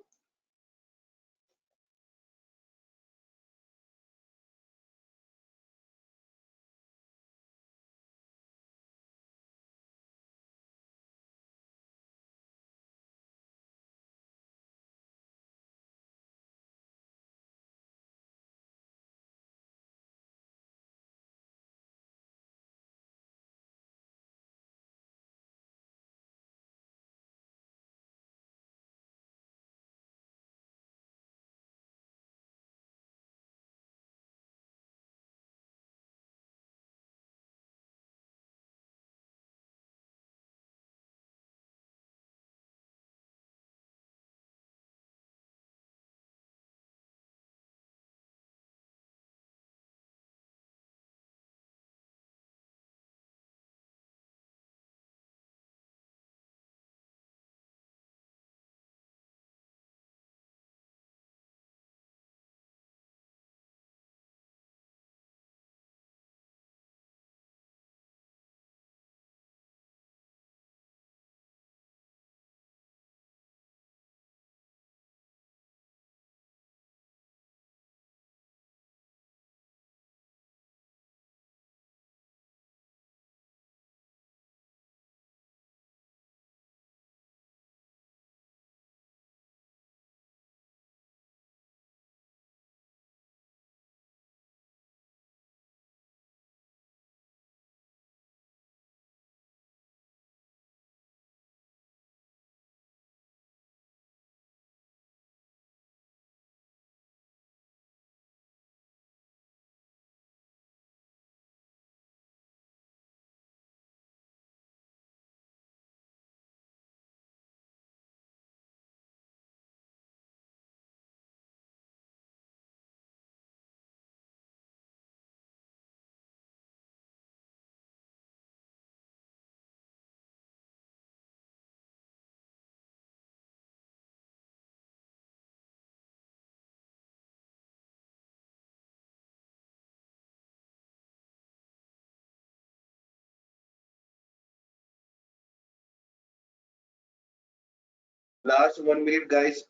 Last 1 minute, guys.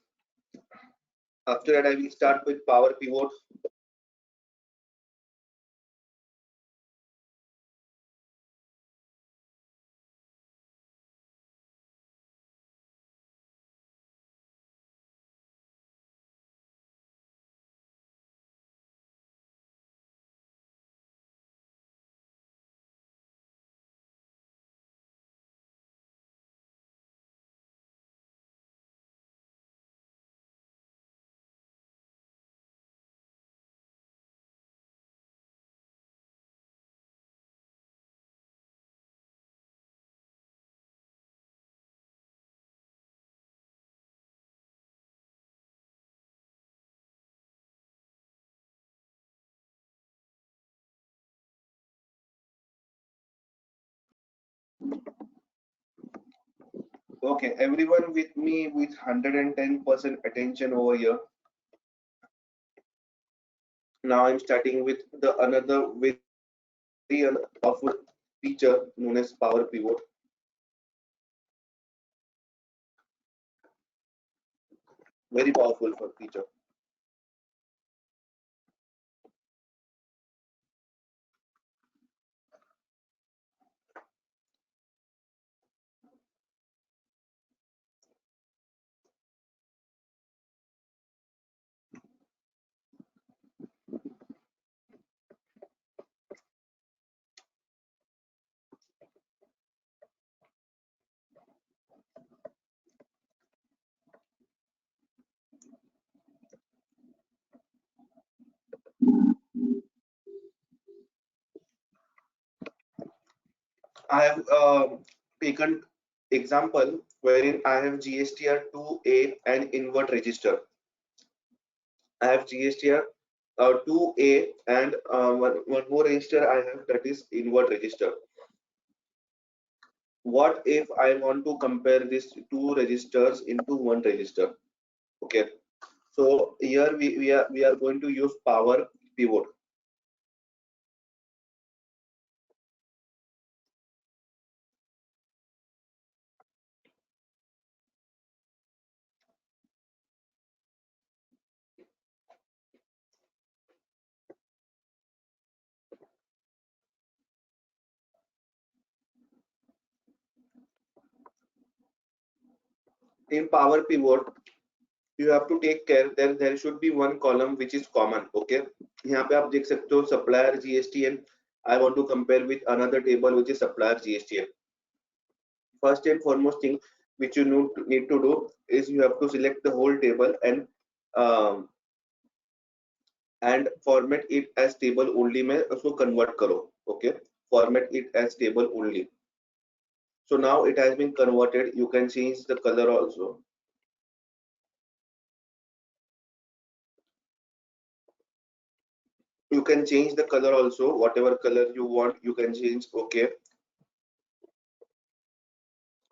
After that, I will start with power pivot. Okay, everyone with me with 110% attention over here. Now I'm starting with the another very powerful feature known as power pivot. Very powerful for feature. I have taken example wherein I have GSTR2A and invert register. I have GSTR 2A and one more register I have, that is invert register. What if I want to compare these two registers into one register? Okay. So here we are going to use power pivot. In power pivot, you have to take care that there should be one column which is common. Okay, यहाँ पे आप देख सकते हो supplier GSTN. I want to compare with another table which is supplier GSTN. First and foremost thing which you need to do is you have to select the whole table um, and format it as table only में उसको convert करो. Okay, format it as table only. So now it has been converted. You can change the color also. You can change the color also, whatever color you want you can change. Okay,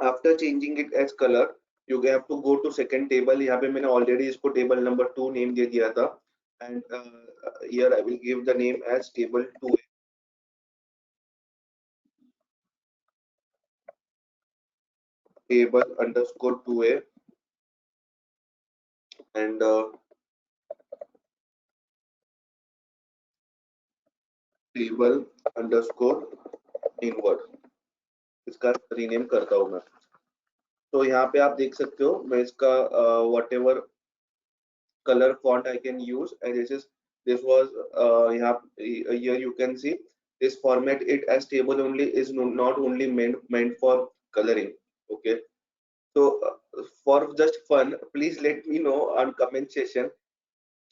after changing it as color you have to go to second table. यहाँ पे मैंने already इसको table number 2 name दे दिया था, and here I will give the name as table 2, table underscore 2a, and table underscore inward. इसका rename करता हूँ मैं. तो यहाँ पे आप देख सकते हो मैं इसका whatever color font I can use, and this was here you can see this format it as table only is not only meant for coloring. Okay, so for just fun please let me know on comment section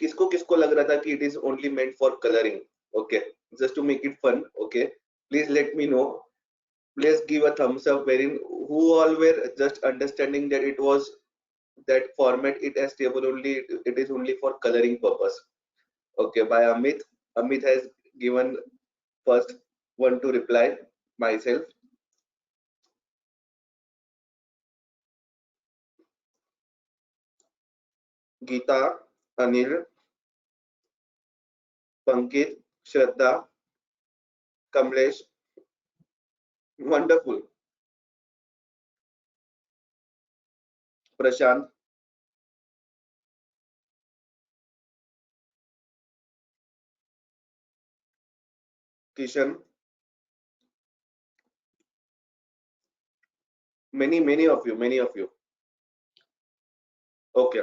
किसको किसको लग रहा था कि it is only meant for coloring. Okay, just to make it fun. Okay, please let me know. Please give a thumbs up wherein who all were just understanding that it was that format it as table only, it is only for coloring purpose. Okay, by Amit. Amit has given first one to reply. Myself. Geeta, Anil, Pankit, Shraddha, Kamlesh. Wonderful. Prashant, Kishan, many of you, many of you. Okay.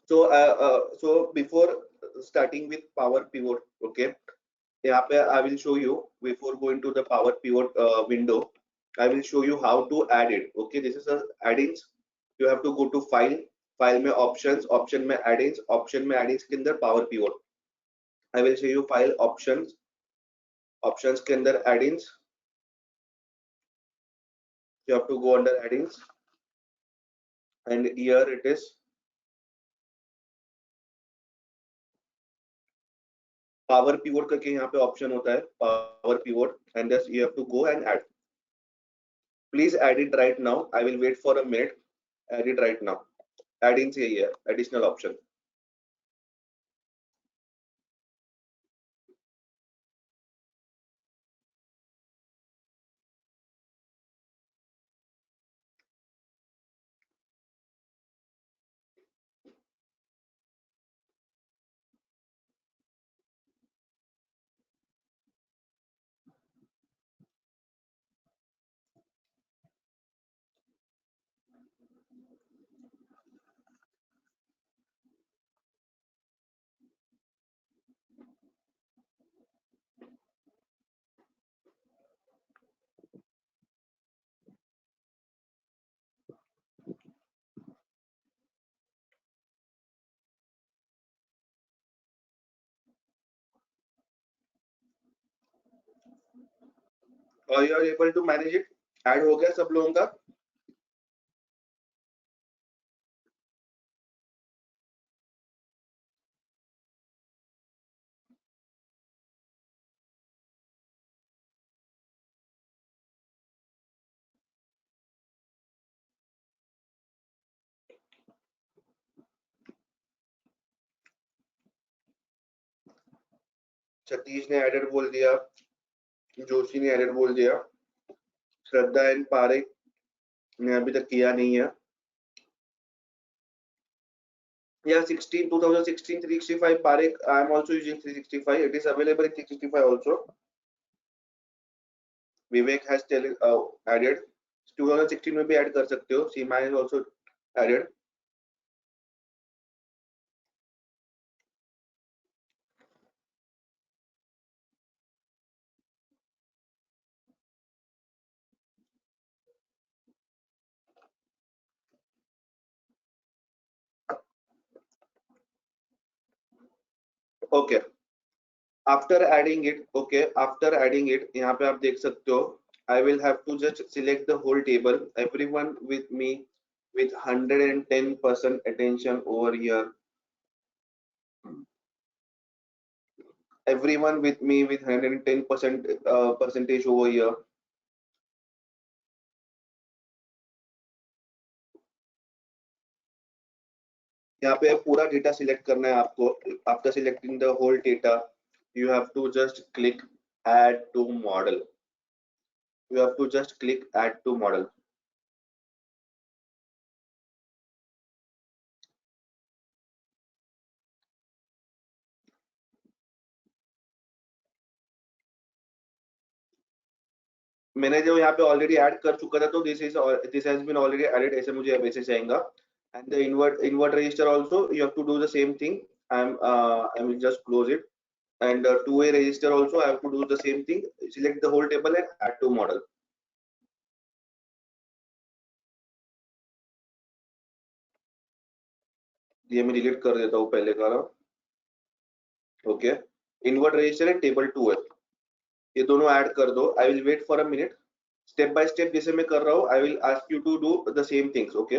So before starting with power pivot, okay, यहाँ पे I will show you before going to the power pivot window. I will show you how to add it. Okay, this is a add-ins. You have to go to file, file में options, option में add-ins, option में add-ins के अंदर power pivot. I will show you file options, options के अंदर add-ins. You have to go under add-ins, and here it is. Power pivot करके यहाँ पे option होता है power pivot, and thus you have to go and add. Please add it right now. I will wait for a minute. Add it right now. Add-ins यही है, additional option. और you are able to manage it. Add हो गया सब लोगों का. सतीश ने added बोल दिया, जोशी ने एडेड बोल दिया, श्रद्धा एंड पारेख ने अभी तक किया नहीं है। Yeah, 2016 365 Parekh. I am also using 365. It is available in 365 also. Vivek has added. 2016 में भी add कर सकते हो. Seema is also added. Okay. After adding it, यहाँ पे आप देख सकते हो. I will have to just select the whole table. Everyone with me with 110% attention over here. Everyone with me with 110% percentage over here. यहाँ पे पूरा data select करना है आपको. After selecting the whole data you have to just click add to model. You have to just click add to model. मैंने जो यहाँ पे ऑलरेडी ऐड कर चुका था, तो this has been already added, ऐसे मुझे मैसेज आएगा. And the invert register also you have to do the same thing. I will just close it. And two-way register also I have to do the same thing. Select the whole table and add to model. ये मैं delete कर देता हूँ पहले का ना. Okay, invert register and table 2 है, ये दोनों ऐड कर दो. I will wait for a minute. Step by step जैसे मैं कर रहा हूँ, I will ask you to do the same things. Okay,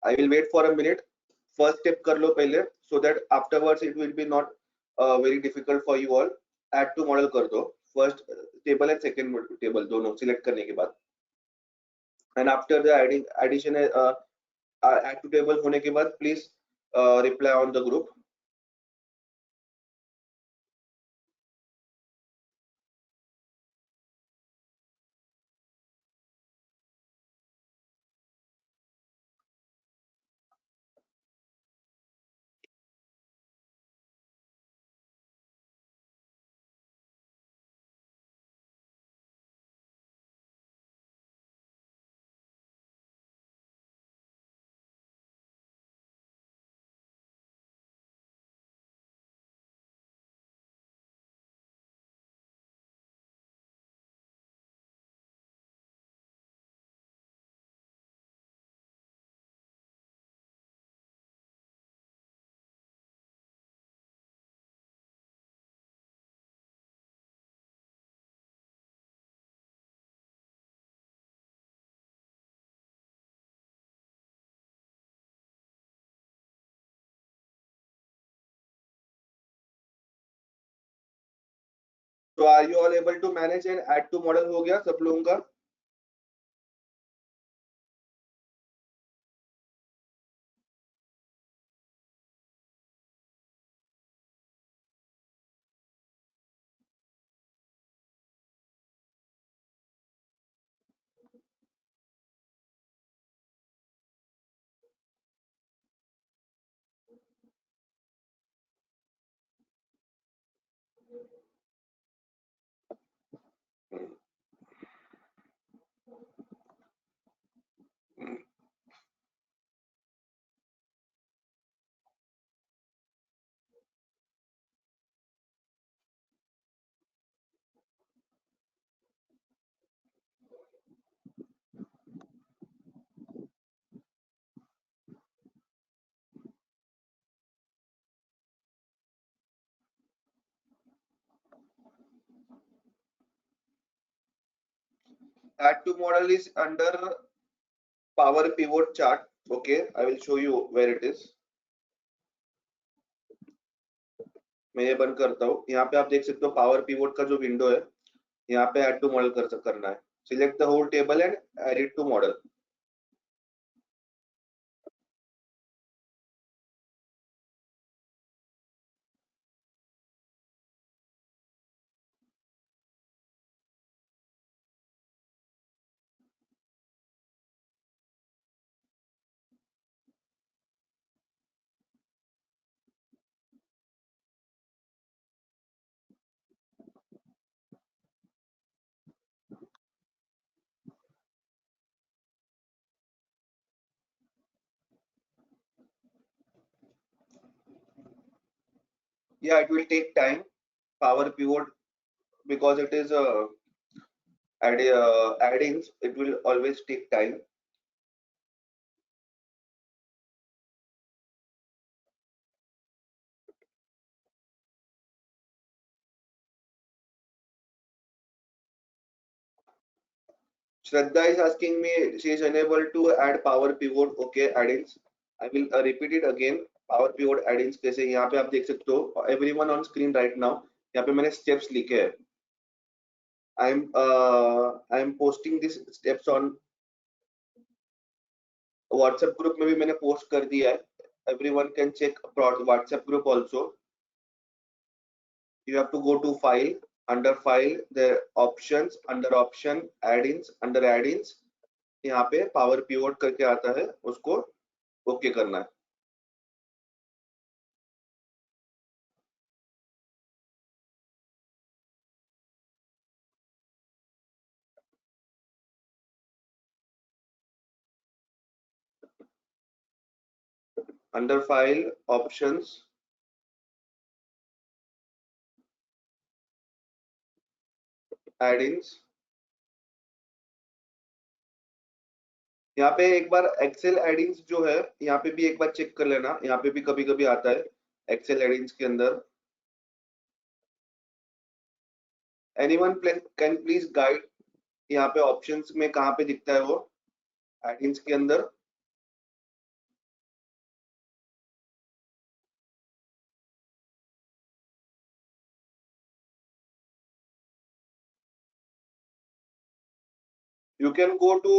I will wait for a minute. First step कर लो पहले, so that afterwards it will be not very difficult for you all. Add to model कर दो, first table and second table दोनों select करने के बाद. And after the addition add to table होने के बाद please reply on the group. So are you all able to manage and add to model? हो गया सब लोगों का? Add to model is under power pivot chart. Okay, I will show you where it is. मैं ये बंद करता हूँ. यहाँ पे आप देख सकते हो पावर पिवोट का जो विंडो है, यहाँ पे ऐड टू मॉडल करना है. Select the whole table and add it to model. Yeah, it will take time. Power pivot, because it is add-ins, it will always take time. Shraddha is asking me, she is unable to add power pivot. Okay, add-ins. I will repeat it again. Power pivot add-ins कैसे, यहाँ पे आप देख सकते हो, everyone on screen right now, यहाँ पे मैंने steps लिखे हैं. I'm posting these steps on WhatsApp group में भी मैंने post कर दिया है. Everyone can check WhatsApp group also. You have to go to file, under file the options, under option add-ins, under add-ins यहाँ पे power pivot करके आता है, उसको ओके करना है. Under file options add-ins, यहाँ पे एक बार एक्सेल एडिंग्स जो है यहाँ पे भी एक बार चेक कर लेना, यहाँ पे भी कभी कभी आता है एक्सेल एडिंग्स के अंदर. एनीवन कैन प्लीज गाइड, यहाँ पे ऑप्शंस में कहाँ पे दिखता है वो एडिंग्स के अंदर. You can go to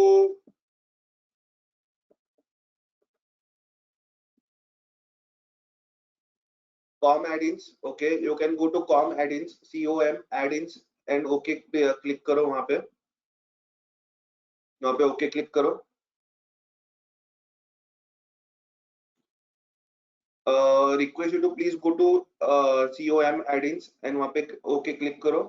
com add-ins. Okay, you can go to com add-ins, com add-ins, and okay click करो वहां पे, ओके क्लिक करो. Request you to please go to com add-ins and वहां पे ओके क्लिक करो.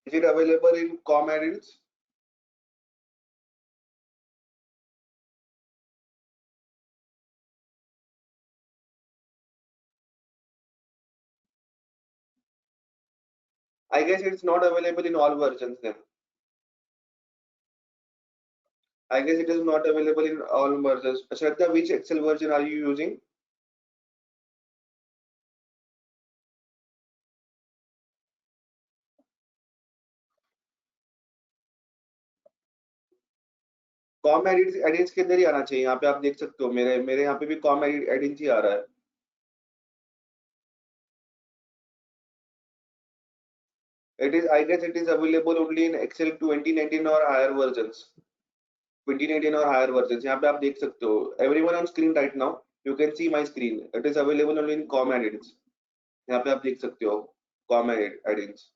Is it available in com add-ins? I guess it's not available in all versions then. I guess it is not available in all versions. Shraddha, which Excel version are you using? Com edits के अंदर ही आना चाहिए. यहाँ पे आप देख सकते हो, मेरे मेरे यहाँ पे भी कॉम एडिट्स ही आ रहा है. It is, I guess it is available only in Excel 2019 or higher versions. 2019 और higher versions. यहाँ पे आप देख सकते हो. Everyone on screen right now. You can see my screen. It is available only in com edits. यहाँ पे आप देख सकते हो com edits.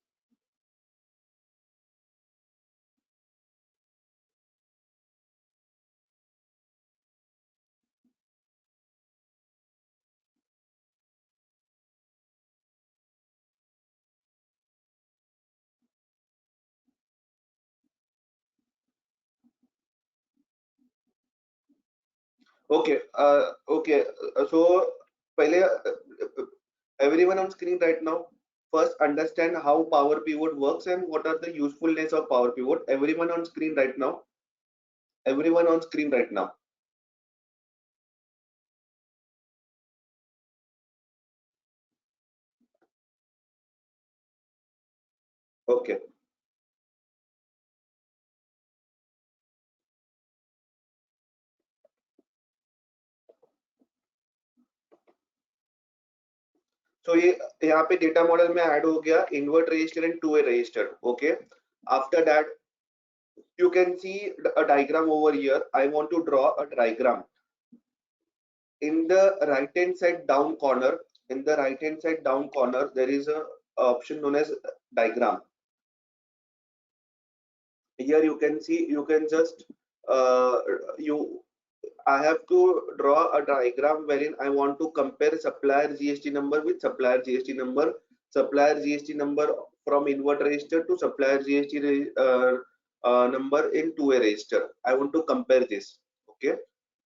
Okay. Okay. So पहले everyone on screen right now. First, understand how Power Pivot works and what are the usefulness of Power Pivot. Everyone on screen right now. Everyone on screen right now. Okay. So ये यहाँ पे data model में add हो गया invert register and two-way register. Okay. After that, you can see a diagram over here. I want to draw a diagram. In the right hand side down corner, there is a option known as diagram. Here you can see, you can just you I have to draw a diagram wherein I want to compare supplier GST number with supplier GST number, supplier GST number from invert register to supplier GST number in two-way register. I want to compare this. Okay.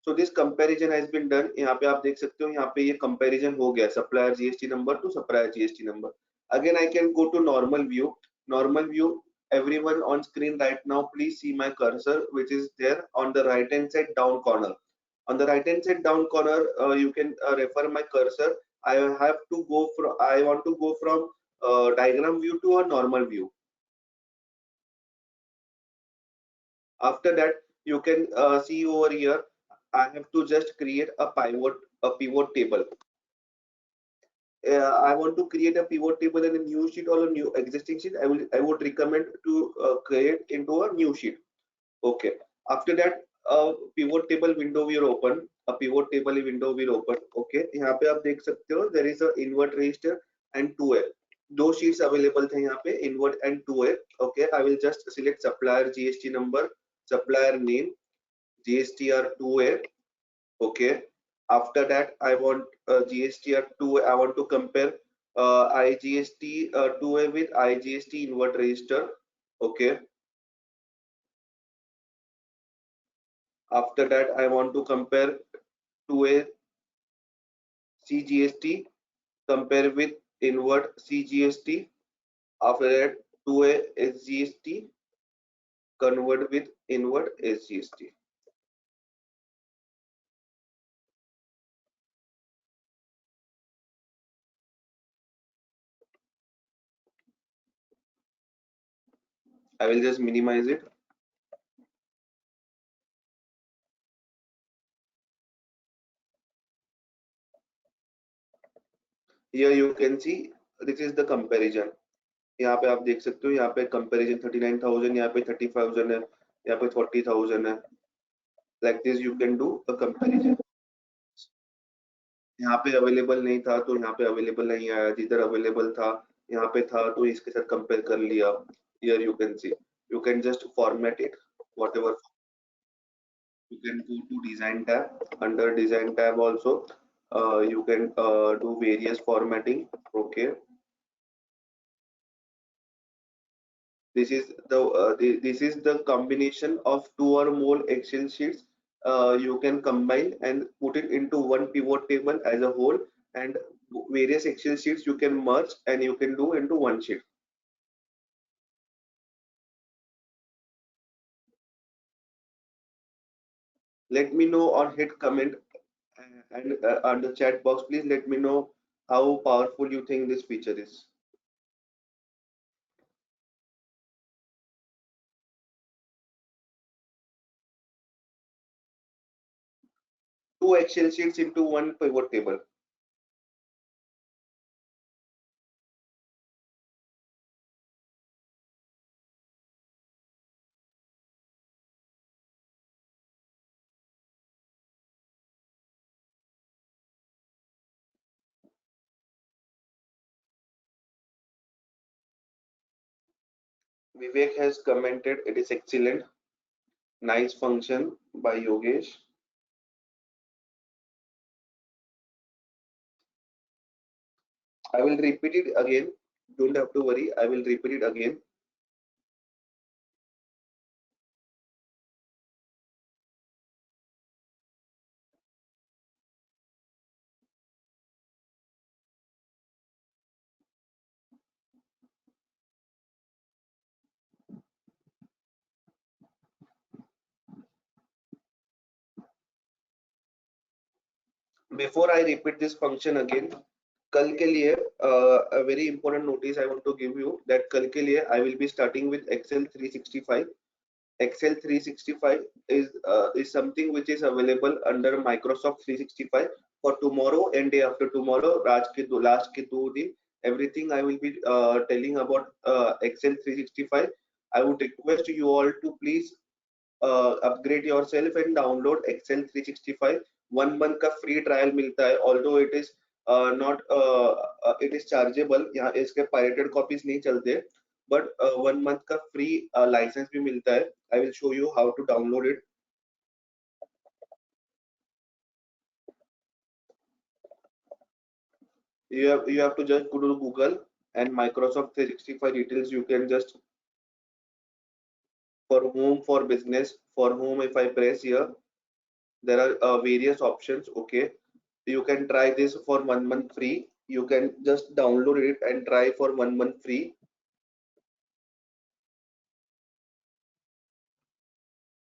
So this comparison has been done. यहाँ पे आप देख सकते हो, यहाँ पे ये comparison हो गया supplier GST number to supplier GST number. Again, I can go to normal view. Normal view. Everyone on screen right now, please see my cursor, which is there on the right hand side down corner. On the right hand side down corner, you can refer my cursor. I have to go from. I want to go from diagram view to a normal view. After that, you can see over here. I have to just create a pivot table. I want to create a pivot table in a new sheet or a new existing sheet. I would recommend to create into a new sheet. Okay. After that, a pivot table window will open. A pivot table window will open. Okay. यहाँ पे आप देख सकते हो there is a invert register and 2A. दो sheets available थे यहाँ पे invert and 2A. Okay. I will just select supplier GST number, supplier name, GSTR 2A. Okay. After that, I want GSTR 2A. I want to compare IGST 2A with IGST invert register. Okay. After that, I want to compare 2A CGST compare with invert CGST. After that, 2A SGST convert with invert SGST. I will just minimize it. Here you can see this is the comparison. यहाँ पे आप देख सकते हो, यहाँ पे comparison 39,000, यहाँ पे 35,000 है, यहाँ पे 40,000 है. Like this you can do a comparison. यहाँ पे अवेलेबल नहीं था तो यहाँ पे अवेलेबल नहीं आया, जिधर अवेलेबल था यहाँ पे था तो इसके साथ कंपेयर कर लिया. Here you can see, you can just format it whatever. You can go to design tab. Under design tab also you can do various formatting. Okay. This is this is the combination of two or more Excel sheets. You can combine and put it into one pivot table as a whole, and various Excel sheets you can merge and you can do into one sheet. Let me know or hit comment and on the chat box, please let me know how powerful you think this feature is. Two Excel sheets into one pivot table. Vivek has commented, it is excellent. Nice function by Yogesh. I will repeat it again. Don't have to worry. I will repeat it again. Before I repeat this function again, कल के लिए a very important notice I want to give you that कल के लिए I will be starting with Excel 365. Excel 365 is something which is available under Microsoft 365 for tomorrow and day after tomorrow. Last के दो दिन everything I will be telling about Excel 365. I would request you all to please upgrade yourself and download Excel 365. 1 month का free trial मिलता है, although it is not it is chargeable. यहाँ इसके pirated copies नहीं चलते, but 1 month का free license भी मिलता है. I will show you how to download it. You have to just go to Google and Microsoft 365 details. You can just for home, for business, for home. If I press here, there are various options. Okay, you can try this for 1 month free. You can just download it and try for 1 month free.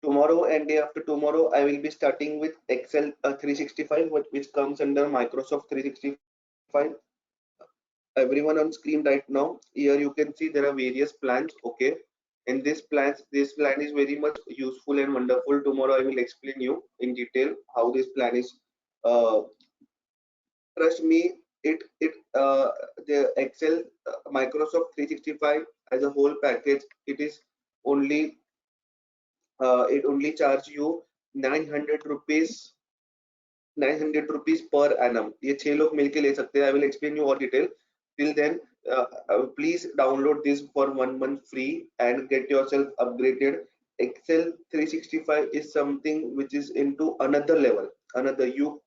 Tomorrow and day after tomorrow, I will be starting with Excel 365, which comes under Microsoft 365. Everyone on screen right now, here you can see there are various plans. Okay, in this plan is very much useful and wonderful. Tomorrow I will explain you in detail how this plan is. uh, Trust me, it the Excel Microsoft 365 as a whole package, only it only charge you 900 rupees, 900 rupees per annum. ये 6 लोग मिलके ले सकते हैं. I will explain you all detail. Till then, please download this for 1 month free and get yourself upgraded. Excel 365 is something which is into another level. Another, you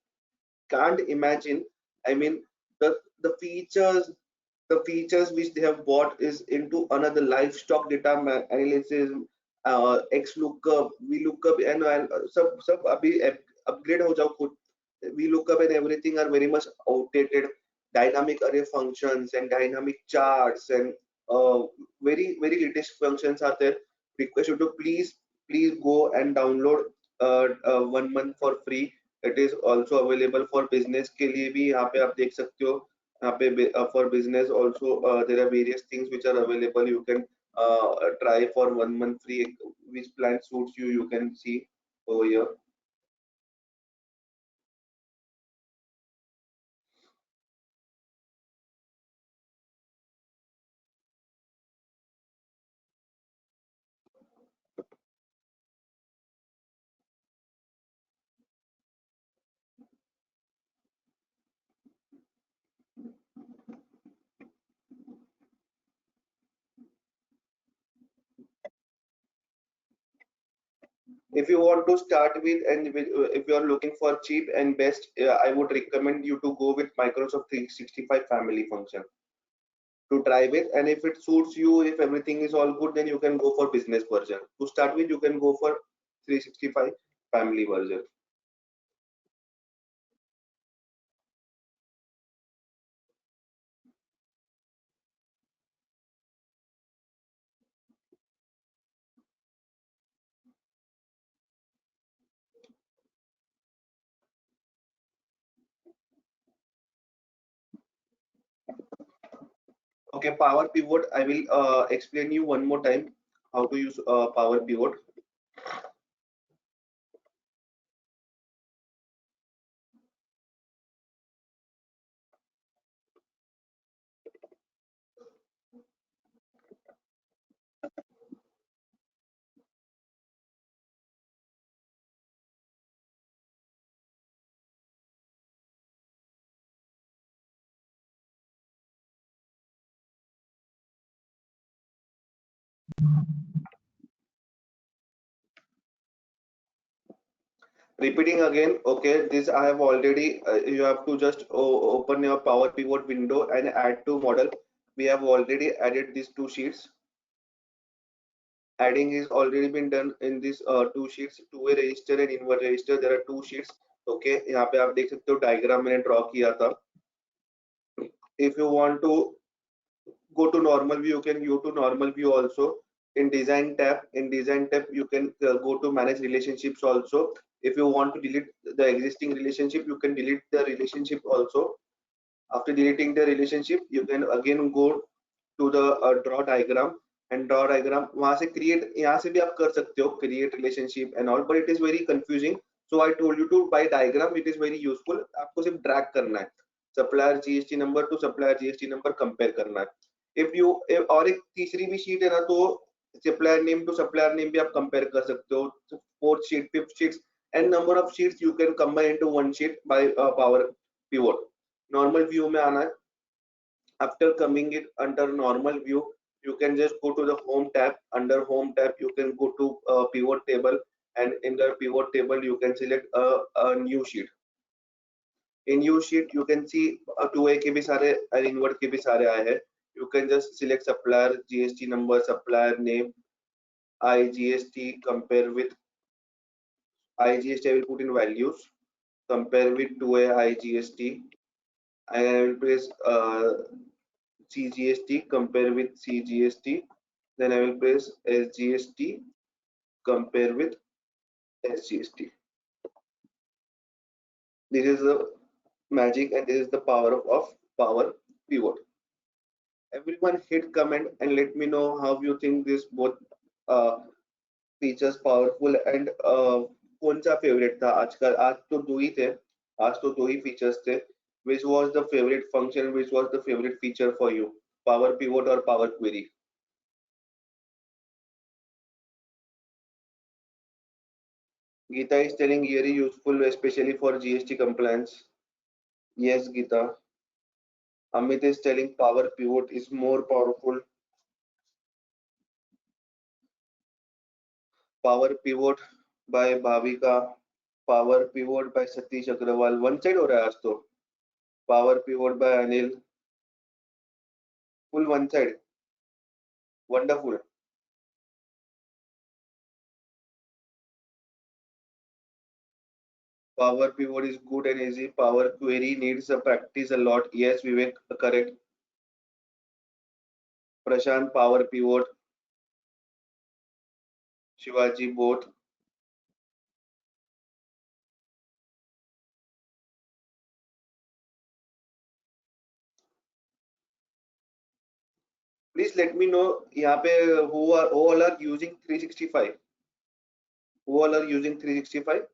can't imagine. I mean, the the features the features which they have bought is into another. Livestock data analysis, X lookup, V lookup, and सब अभी upgrade हो जाओ खुद. V lookup and everything are very much outdated. Dynamic array functions and dynamic charts and very very latest functions are there. Request you to please go and download 1 month for free. It is also available for business के लिए भी. यहाँ पे आप देख सकते हो. यहाँ पे for business also there are various things which are available. You can try for 1 month free. Which plan suits you, you can see over here. If you want to start with, if you are looking for cheap and best, I would recommend you to go with Microsoft 365 family function to try with. And if it suits you, if everything is all good, then you can go for business version. To start with, you can go for 365 family version. Okay, Power Pivot, I will explain you one more time how to use Power Pivot. Repeating again, okay, this I have already, you have to just open your Power Pivot window and add to model. We have already added these two sheets. Adding is already been done in this two sheets, two-way register and inward register. There are two sheets. Okay, यहाँ पे आप देख सकते हो diagram मैंने draw किया था. If you want to go to normal view, you can go to normal view also. In design tab, you can go to manage relationships also. If you want to delete the existing relationship, you can delete the relationship also. After deleting the relationship, you can again go to the draw diagram. And draw diagram, वहां से create, यहाँ से भी आप कर सकते हो create relationship and all, but it is very confusing. So I told you to by diagram, it is very useful. आपको सिर्फ drag करना है, supplier GST number to supplier GST number compare करना है. और एक तीसरी भी शीट है ना, तो supplier name to supplier name भी आप compare कर सकते हो. Fourth sheet, fifth sheets, and number of sheets you can combine into one sheet by Power Pivot. Normal view में आना है. After coming it under normal view, you can just go to the home tab. Under home tab, you can go to pivot table, and in the pivot table you can select a new sheet. In use sheet, you can see 2A के भी सारे and inward के भी सारे आए हैं. You can just select supplier GST number, supplier name, IGST, compare with IGST. I will put in values. Compare with 2A IGST. And I will press CGST. Compare with CGST. Then I will press SGST. Compare with SGST. This is the magic, and this is the power of power pivot. Everyone hit comment and let me know how you think this both uh, features powerful and कौन सा favorite था आजकल. आज तो दो ही थे, आज तो दो ही features थे. Which was the favorite function, which was the favorite feature for you, power pivot or power query? Geeta is telling very useful especially for GST compliance. Yes, Geeta. Amit is telling power pivot is more powerful. Power pivot by Bhavika. Power pivot by Satish Agrawal. One side हो रहा है आज तो. Power pivot by Anil. Full one side. Wonderful. Power pivot is good and easy. Power query needs a practice a lot. Yes, Vivek, correct. Prashant, power pivot. Shivaji, both. Please let me know यहाँ पे who all are using 365. Who all are using 365?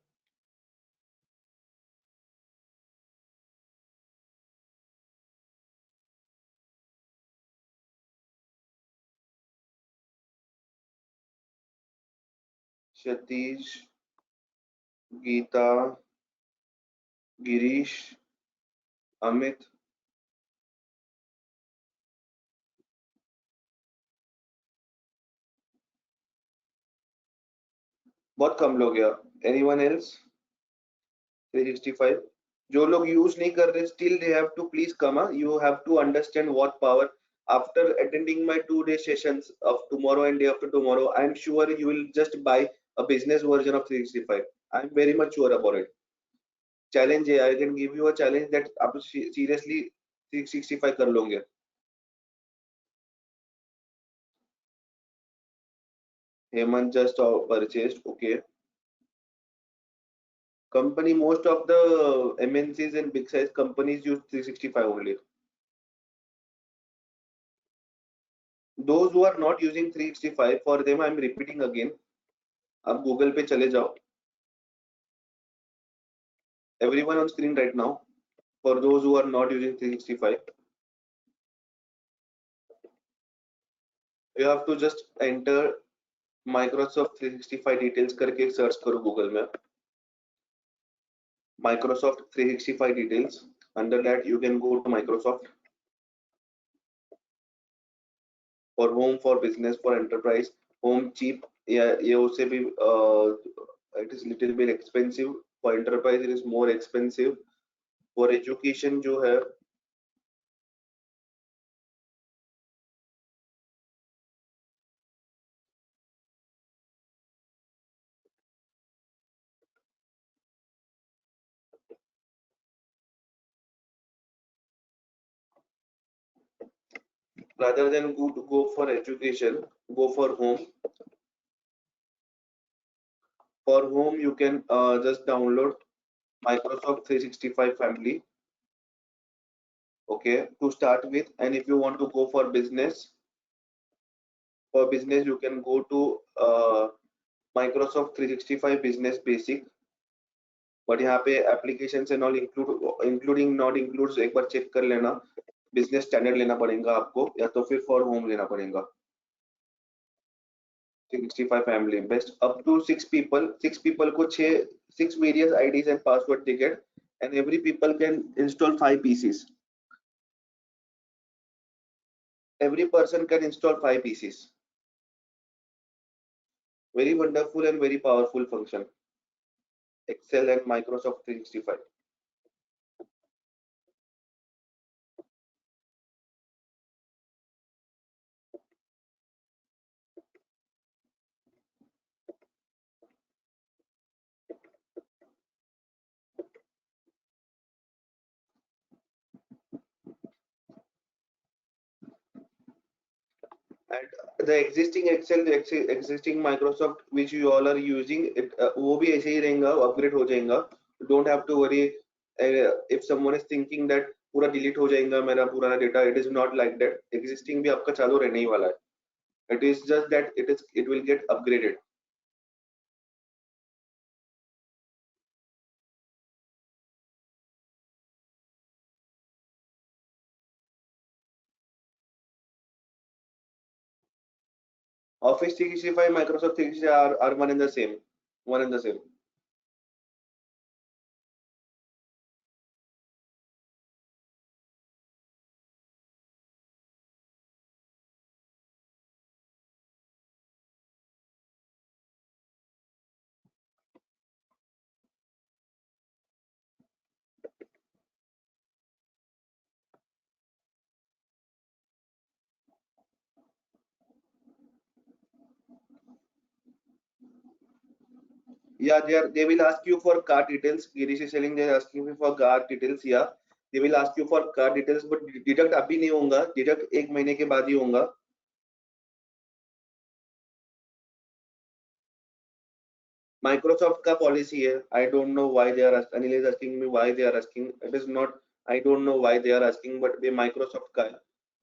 Satish, Geeta, Girish, Amit. बहुत कम लोग हैं. Anyone else? 365. जो लोग use नहीं कर रहे, still they have to please come. You have to understand what power. After attending my 2-day sessions of tomorrow and day after tomorrow, I am sure you will just buy a business version of 365. I am very much sure about it. Challenge है, I can give you a challenge that आप seriously 365 कर लोगे. Hemant just purchased. Okay. Company, most of the MNCs and big size companies use 365 only. Those who are not using 365, for them I am repeating again. आप Google पे चले जाओ. Everyone on screen right now. For those who are not using 365, you have to just enter Microsoft 365 details करके search करो Google में. Microsoft 365 details. Under that you can go to Microsoft. For home, for business, for enterprise. Home cheap. Yeah, ये उससे भी it is little bit expensive. For enterprise it is more expensive. For education जो है, rather than go for education, go for home. For home you can just download Microsoft 365 family. Okay, to start with. And if you want to go for business, you can go to Microsoft 365 business basic. But यहाँ पे applications and all including not includes एक बार check कर लेना. Business standard लेना पड़ेगा आपको, या तो फिर for home लेना पड़ेगा. 365 family best up to 6 people. 6 people को 6 various IDs and password they get, and every people can install 5 PCs. Every person can install 5 PCs. Very wonderful and very powerful function. Excel and Microsoft 365. and the existing Excel, the existing Microsoft which you all are using, it वो भी ऐसे ही रहेगा, upgrade हो जाएगा. You don't have to worry if someone is thinking that पूरा delete हो जाएगा मेरा पुराना data. It is not like that. Existing भी आपका चालू रहने ही वाला है. It is just that it will get upgraded. Office 365, Microsoft 365 are one and the same. One and the same. Yeah, they will ask you for card details. Girish is selling, they are asking me for card details. Yeah, they will ask you for card details, but deduct अभी नहीं होगा, deduct एक महीने के बाद ही होगा. Microsoft का policy है. I don't know why they are asking. Anil is asking me why they are asking. It is not. I don't know why they are asking, but they Microsoft का है.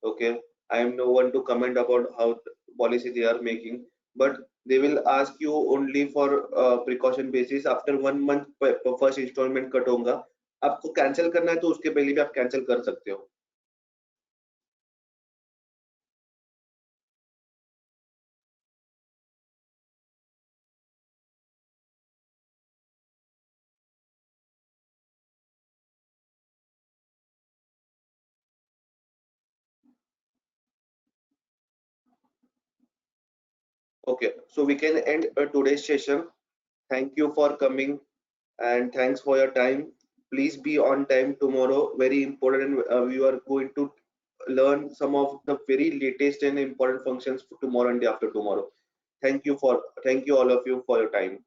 Okay, I am no one to comment about how policy they are making, but they will ask you only for precaution basis. After 1 month first installment cut होगा. आपको cancel करना है तो उसके पहले भी आप कैंसिल कर सकते हो. Okay, so we can end today's session. Thank you for coming and thanks for your time. Please be on time tomorrow. Very important. We are going to learn some of the very latest and important functions for tomorrow and day after tomorrow. Thank you all of you for your time.